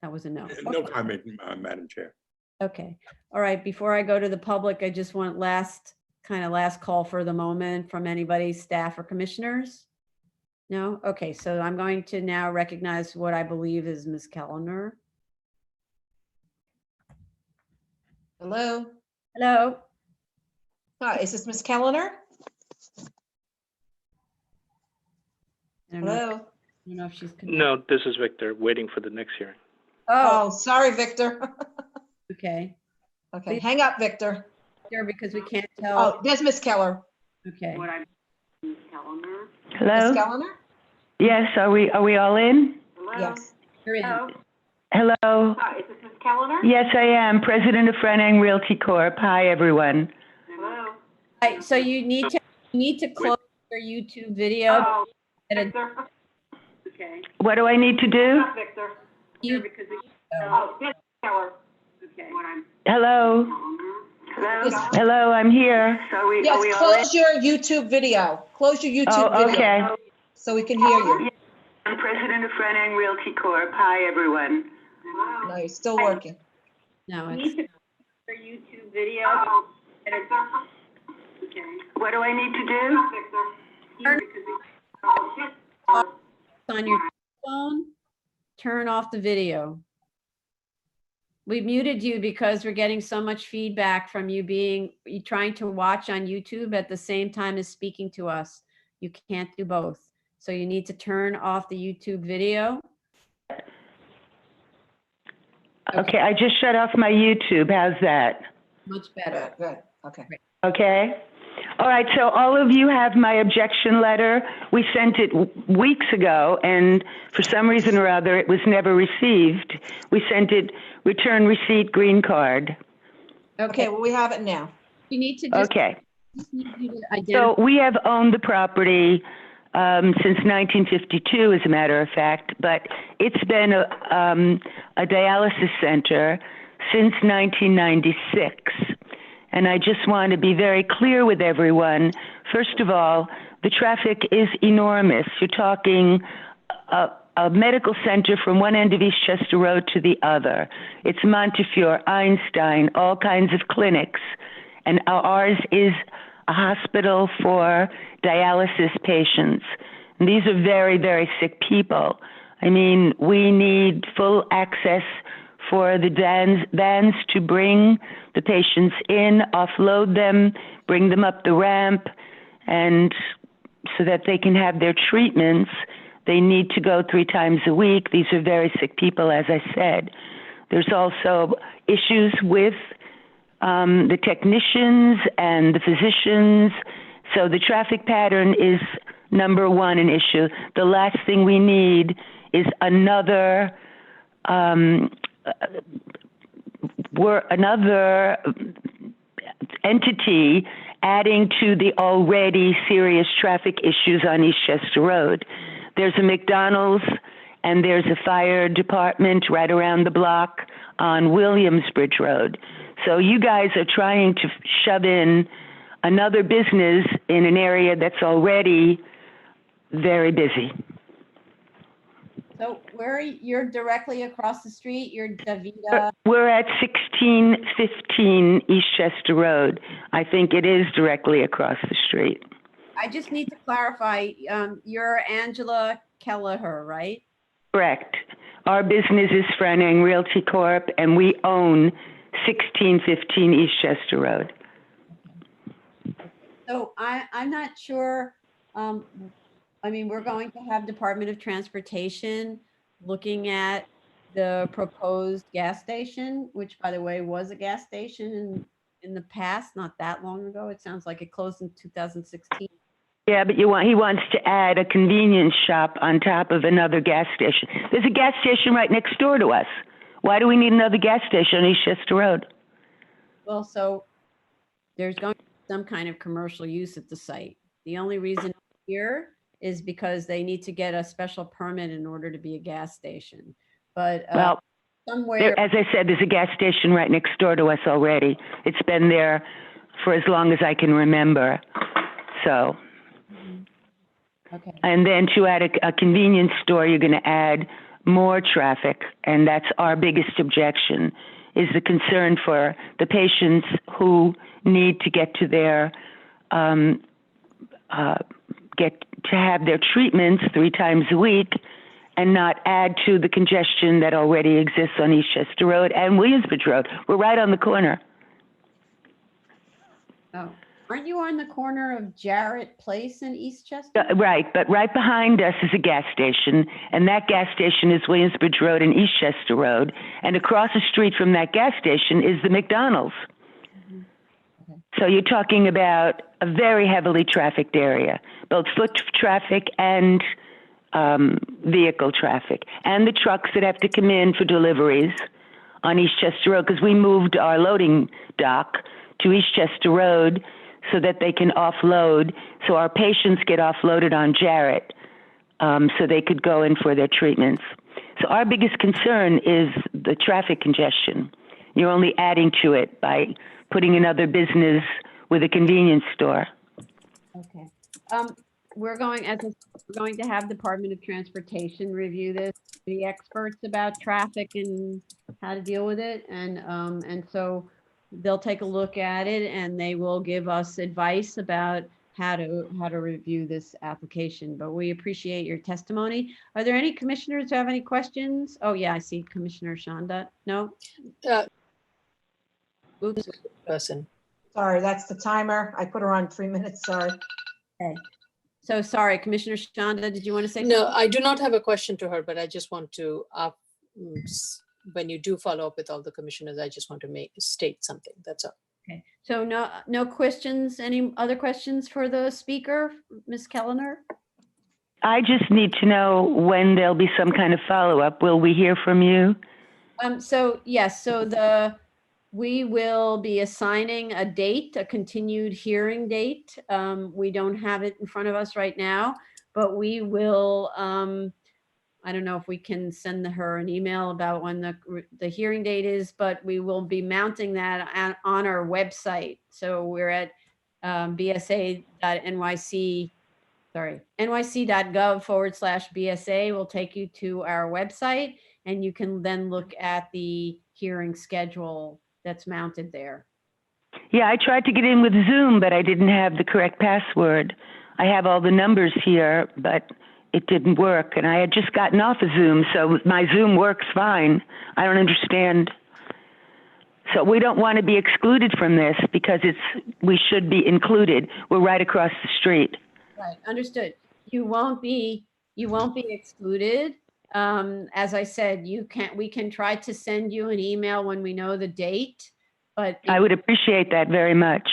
that was a no. No comment, Madam Chair. Okay, all right, before I go to the public, I just want last call for the moment from anybody, staff or commissioners? No? Okay, so I'm going to now recognize what I believe is Ms. Kellner. Hello? Hello? Hi, is this Ms. Kellner? I don't know Hello? I don't know if she's connected. No, this is Victor, waiting for the next hearing. Oh, sorry, Victor. Okay. Okay, hang up, Victor. Here, because we can't tell. Oh, there's Ms. Keller. Okay. Ms. Hello? Kellner? Yes, are we all in? Yes. You're in. Hello? Hi, is this Ms. Kellner? Yes, I am, President of Frenning Realty Corp. Hi, everyone. Hello? All right, so you need to close your YouTube video. Oh, And Victor. Okay. What do I need to do? Victor. You- Because oh, Ms. Keller. Okay. Hello? Hello, I'm here. Yes, close your YouTube video. Close your YouTube Oh, video. okay. So we can hear you. I'm President of Frenning Realty Corp. Hi, everyone. No, you're still working. No, You it's, need to your YouTube video. Okay. What do I need to do? on your phone, turn off the video. We muted you because we're getting so much feedback from you trying to watch on YouTube at the same time as speaking to us. You can't do both. So you need to turn off the YouTube video. Okay, I just shut off my YouTube. How's that? Much better. Good, okay. Okay. All right, so all of you have my objection letter. We sent it weeks ago, and for some reason or other, it was never received. We sent it return receipt green card. Okay, well, we have it now. You need to just. Okay. Just need you to identify. So we have owned the property since 1952, as a matter of fact, but it's been a dialysis center since 1996. And I just want to be very clear with everyone. First of all, the traffic is enormous. You're talking a medical center from one end of Eastchester Road to the other. It's Montefiore, Einstein, all kinds of clinics. And ours is a hospital for dialysis patients. And these are very, very sick people. I mean, we need full access for the vans to bring the patients in, offload them, bring them up the ramp, and so that they can have their treatments. They need to go 3 times a week. These are very sick people, as I said. There's also issues with the technicians and the physicians. So the traffic pattern is number one an issue. The last thing we need is another entity adding to the already serious traffic issues on Eastchester Road. There's a McDonald's and there's a fire department right around the block on Williamsbridge Road. So you guys are trying to shove in another business in an area that's already very busy. So you're directly across the street, you're Davida. We're at 1615 Eastchester Road. I think it is directly across the street. I just need to clarify, you're Angela Kelleher, right? Correct. Our business is Frenning Realty Corp, and we own 1615 Eastchester Road. So I'm not sure, I mean, we're going to have Department of Transportation looking at the proposed gas station, which by the way, was a gas station in the past, not that long ago. It sounds like it closed in 2016. Yeah, but he wants to add a convenience shop on top of another gas station. There's a gas station right next door to us. Why do we need another gas station on Eastchester Road? Well, so there's going to be some kind of commercial use at the site. The only reason here is because they need to get a special permit in order to be a gas station. But Well, somewhere, as I said, there's a gas station right next door to us already. It's been there for as long as I can remember. So, okay. and then to add a convenience store, you're going to add more traffic, and that's our biggest objection, is the concern for the patients who need to get to their get to have their treatments 3 times a week and not add to the congestion that already exists on Eastchester Road and Williamsbridge Road. We're right on the corner. Oh, aren't you on the corner of Jarrett Place in Eastchester? Right, but right behind us is a gas station, and that gas station is Williamsbridge Road and Eastchester Road, and across the street from that gas station is the McDonald's. So you're talking about a very heavily trafficked area, both foot traffic and vehicle traffic, and the trucks that have to come in for deliveries on Eastchester Road, because we moved our loading dock to Eastchester Road so that they can offload, so our patients get offloaded on Jarrett so they could go in for their treatments. So our biggest concern is the traffic congestion. You're only adding to it by putting another business with a convenience store. Okay. We're going to have Department of Transportation review this, the experts about traffic and how to deal with it. And so they'll take a look at it and they will give us advice about how to review this application. But we appreciate your testimony. Are there any commissioners who have any questions? Oh yeah, I see Commissioner Shonda. No? Oops. Person. Sorry, that's the timer. I put her on 3 minutes, sorry. Okay. So sorry, Commissioner Shonda, did you want to say No, something? I do not have a question to her, but I just want to, when you do follow up with all the commissioners, I just want to state something. That's all. Okay. So no questions, any other questions for the speaker, Ms. Kellner? I just need to know when there'll be some kind of follow-up. Will we hear from you? So yes, so we will be assigning a date, a continued hearing date. We don't have it in front of us right now, but we will, I don't know if we can send her an email about when the hearing date is, but we will be mounting that on our website. So we're at nyc.gov/BSA will take you to our website, and you can then look at the hearing schedule that's mounted there. Yeah, I tried to get in with Zoom, but I didn't have the correct password. I have all the numbers here, but it didn't work. And I had just gotten off of Zoom, so my Zoom works fine. I don't understand. So we don't want to be excluded from this because we should be included. We're right across the street. Right, understood. You won't be excluded. As I said, we can try to send you an email when we know the date, but I would appreciate that very much.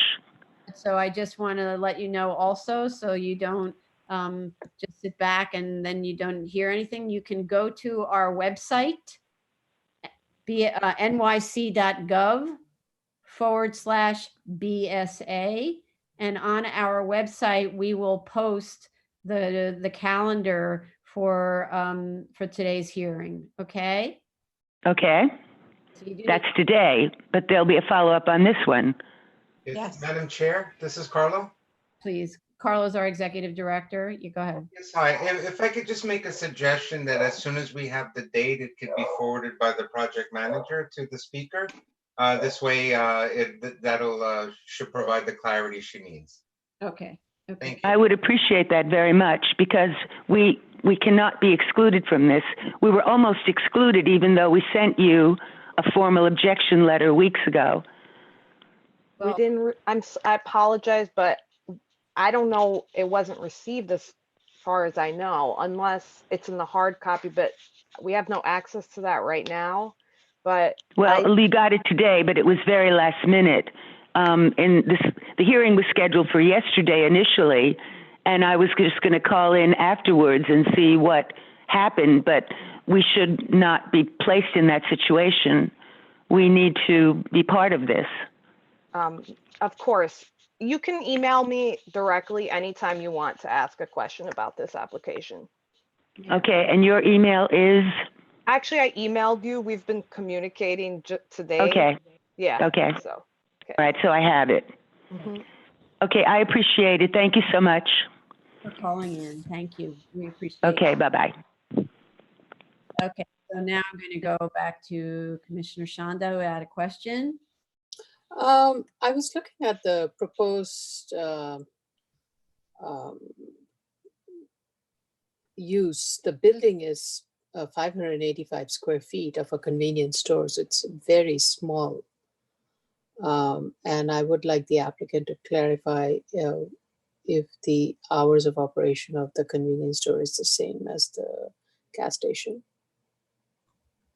so I just want to let you know also, so you don't just sit back and then you don't hear anything. You can go to our website, nyc.gov/BSA, and on our website we will post the calendar for today's hearing. Okay. Okay. So you do That's today, but there'll be a follow-up on this one. Yes. Madam Chair, this is Carlo. please. Carlos, our executive director. You go ahead. Yes, hi. If I could just make a suggestion that as soon as we have the date, it could be forwarded by the project manager to the speaker. This way, that'll should provide the clarity she needs. Okay. Thank you. I would appreciate that very much because we cannot be excluded from this. We were almost excluded even though we sent you a formal objection letter weeks ago. We didn't, I apologize, but I don't know, it wasn't received as far as I know, unless it's in the hard copy, but we have no access to that right now. But well, Lee got it today, but it was very last minute. And the hearing was scheduled for yesterday initially, and I was just going to call in afterwards and see what happened, but we should not be placed in that situation. We need to be part of this. Of course, you can email me directly anytime you want to ask a question about this application. Okay, and your email is? Actually, I emailed you. We've been communicating today. Okay. Yeah. Okay. So. Okay. All right, so I have it. Mhm. Okay, I appreciate it. Thank you so much. For calling in. Thank you. We appreciate it. Okay, bye-bye. Okay, so now I'm going to go back to Commissioner Shanda, who had a question. I was looking at the proposed use. The building is 585 square feet of a convenience store, so it's very small. And I would like the applicant to clarify if the hours of operation of the convenience store is the same as the gas station.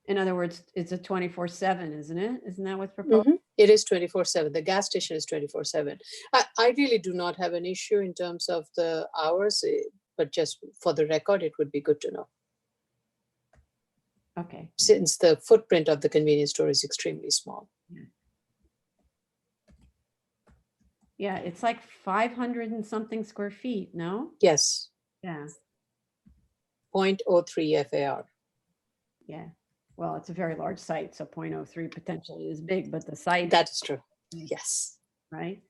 In other words, it's a 24/7, isn't it? Isn't that what's proposed? It is 24/7. The gas station is 24/7. I really do not have an issue in terms of the hours, but just for the record, it would be good to know. Okay. Since the footprint of the convenience store is extremely small. Yeah, it's like 500 and something square feet, no? Yes, Yeah, 0.03 FAR. yeah. Well, it's a very large site, so 0.03 potentially is big, but the site. That is true. Yes. Right?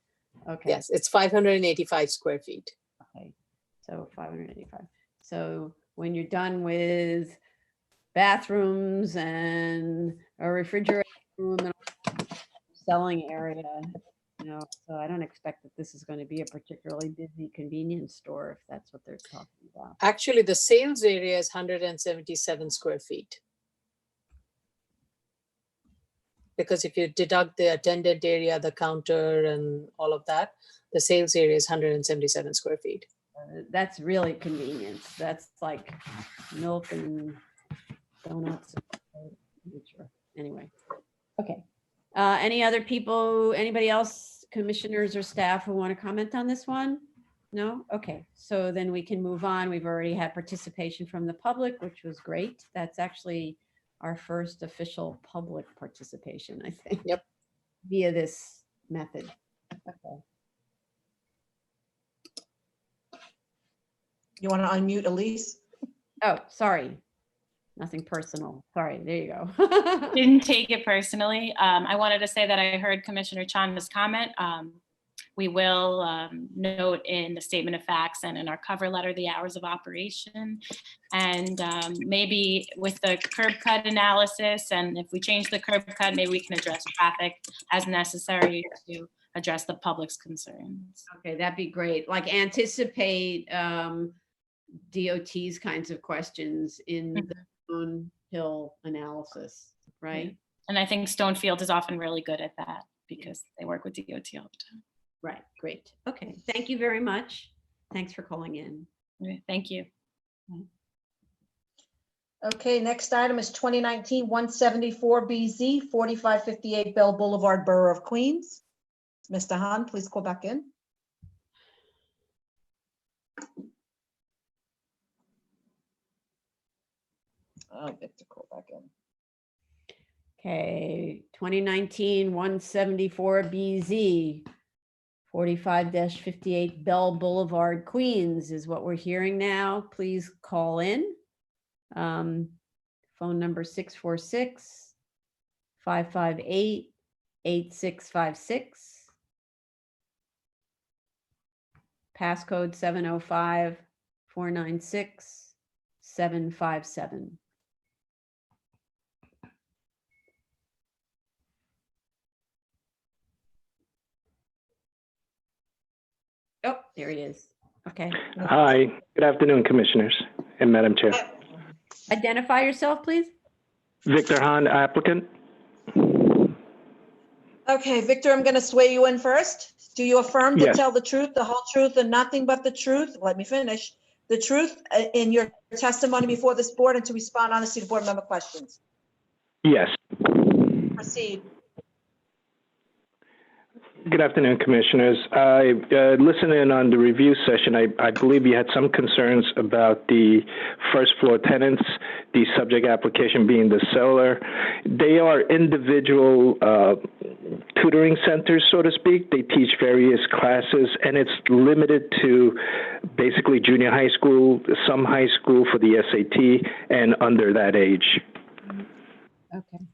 Okay. Yes, it's 585 square feet. Okay, so 585. So when you're done with bathrooms and a refrigerator room and a selling area, so I don't expect that this is going to be a particularly busy convenience store if that's what they're talking about. Actually, the sales area is 177 square feet. Because if you deduct the attendant area, the counter and all of that, the sales area is 177 square feet. That's really convenience. That's like milk and donuts. Anyway, okay. Any other people, anybody else, commissioners or staff who want to comment on this one? No? Okay, so then we can move on. We've already had participation from the public, which was great. That's actually our first official public participation, I think. Yep. Via this method. Okay. You want to unmute Elise? Oh, sorry. Nothing personal. Sorry, there you go. Didn't take it personally. I wanted to say that I heard Commissioner Chanda's comment. We will note in the statement of facts and in our cover letter the hours of operation. And maybe with the curb cut analysis, and if we change the curb cut, maybe we can address traffic as necessary to address the public's concerns. Okay, that'd be great. Like anticipate DOT's kinds of questions in the Stone Hill analysis, right? And I think Stonefield is often really good at that because they work with DOT all the time. Right, great. Okay, thank you very much. Thanks for calling in. Thank you. Okay, next item is 2019-174BZ, 4558 Bell Boulevard, Borough of Queens. Mr. Han, please call back in. Oh, Victor, call back in. Okay, 2019-174BZ, 45-58 Bell Boulevard, Queens is what we're hearing now. Please call in. Phone number 646-558-8656. Passcode 705-496-757. Oh, there he is. Okay. Hi, good afternoon, Commissioners and Madam Chair. Identify yourself, please. Victor Hahn, applicant. Okay, Victor, I'm going to swear you in first. Do you affirm to Yes. tell the truth, the whole truth, and nothing but the truth? Let me finish. The truth in your testimony before this board and to respond honestly to board member questions. Yes. Proceed. Good afternoon, Commissioners. I listened in on the review session. I believe you had some concerns about the first floor tenants, the subject application being the seller. They are individual tutoring centers, so to speak. They teach various classes, and it's limited to basically junior high school, some high school for the SAT, and under that age. Okay.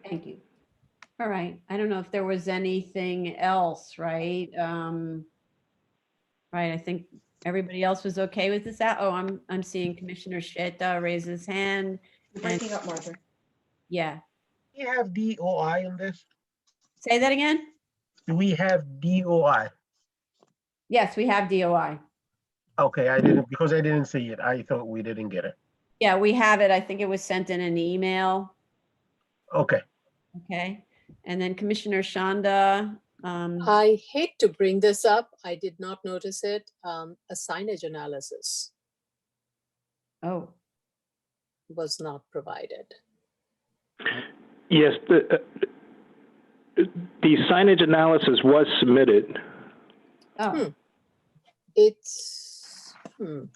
Thank you. All right. I don't know if there was anything else, right? Right. I think everybody else was okay with this. Oh, I'm seeing Commissioner Sheta raise his hand. You're breaking up, Martha. Yeah. Do we have DOI on this? Say that again? Do we have DOI? Yes, we have DOI. Okay, I didn't see it. I thought we didn't get it. Yeah, we have it. I think it was sent in an email. Okay. Okay. And then Commissioner Shanda. I hate to bring this up. I did not notice it. A signage analysis Oh, was not provided. Yes, the signage analysis was submitted. oh. It's, And,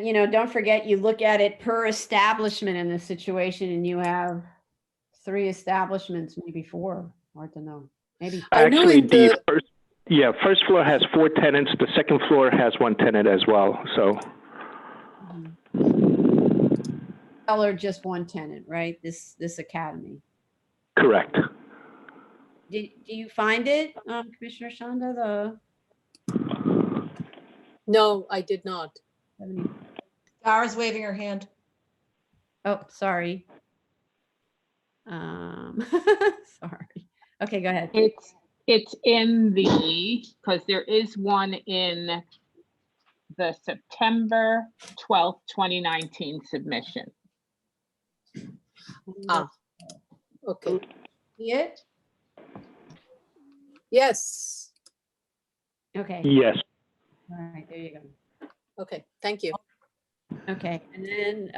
you know, don't forget, you look at it per establishment in this situation and you have 3 establishments, maybe 4, hard to know, maybe 5. Actually, first floor has 4 tenants. The second floor has 1 tenant as well. So, Or just 1 tenant, right? This academy. correct. Do you find it, Commissioner Shanda, no, I did not. Dara's waving her hand. Oh, sorry. Sorry. Okay, go ahead. It's in the, because there is one in the September 12th, 2019 submission. Ah, okay. See it? Yes. Okay. Yes. All right, there you go. Okay, thank you. Okay, and then,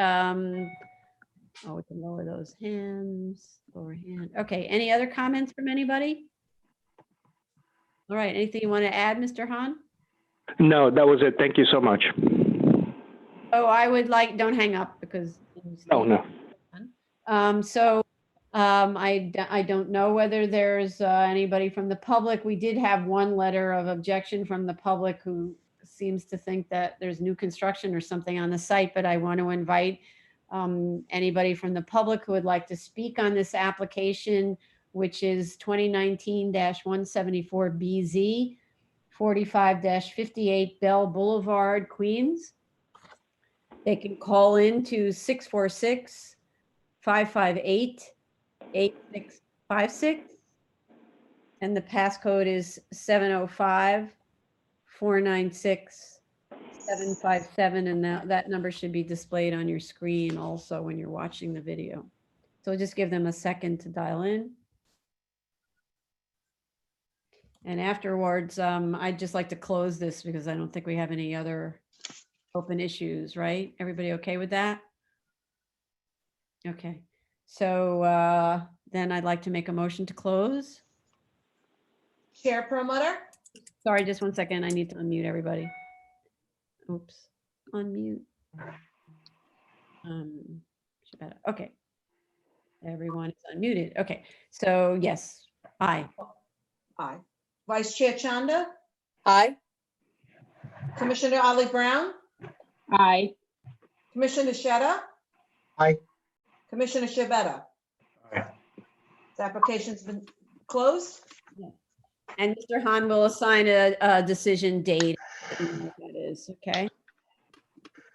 we can lower those hands, lower hand. Okay, any other comments from anybody? All right, anything you want to add, Mr. Hahn? No, that was it. Thank you so much. Oh, I would like, don't hang up because. Oh, no. I don't know whether there's anybody from the public. We did have 1 letter of objection from the public who seems to think that there's new construction or something on the site, but I want to invite anybody from the public who would like to speak on this application, which is 2019-174BZ, 45-58 Bell Boulevard, Queens. They can call in to 646-558-8656, and the passcode is 705-496-757, and that number should be displayed on your screen also when you're watching the video. So just give them a second to dial in. And afterwards, I'd just like to close this because I don't think we have any other open issues, right? Everybody okay with that? Okay, so then I'd like to make a motion to close. Chair Perlmutter? Sorry, just 1 second. I need to unmute everybody. Oops, unmute. Okay. Everyone is unmuted. Okay, so yes, aye. Aye. Vice Chair Chanda? Aye. Commissioner Ali Brown? Aye. Commissioner Sheta? Aye. Commissioner Shabeta? This application's been closed? And Mr. Hahn will assign a decision date. That is, okay?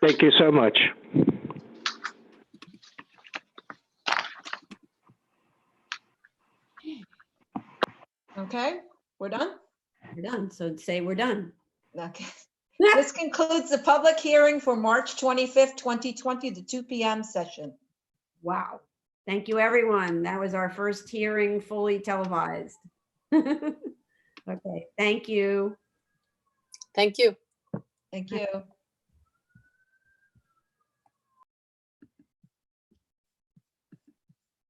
Thank you so much. Okay, we're done? We're done. So say we're done. Okay. This concludes the public hearing for March 25th, 2020, the 2 p.m. session. Wow. Thank you, everyone. That was our first hearing fully televised. Okay, thank you. Thank you. Thank you.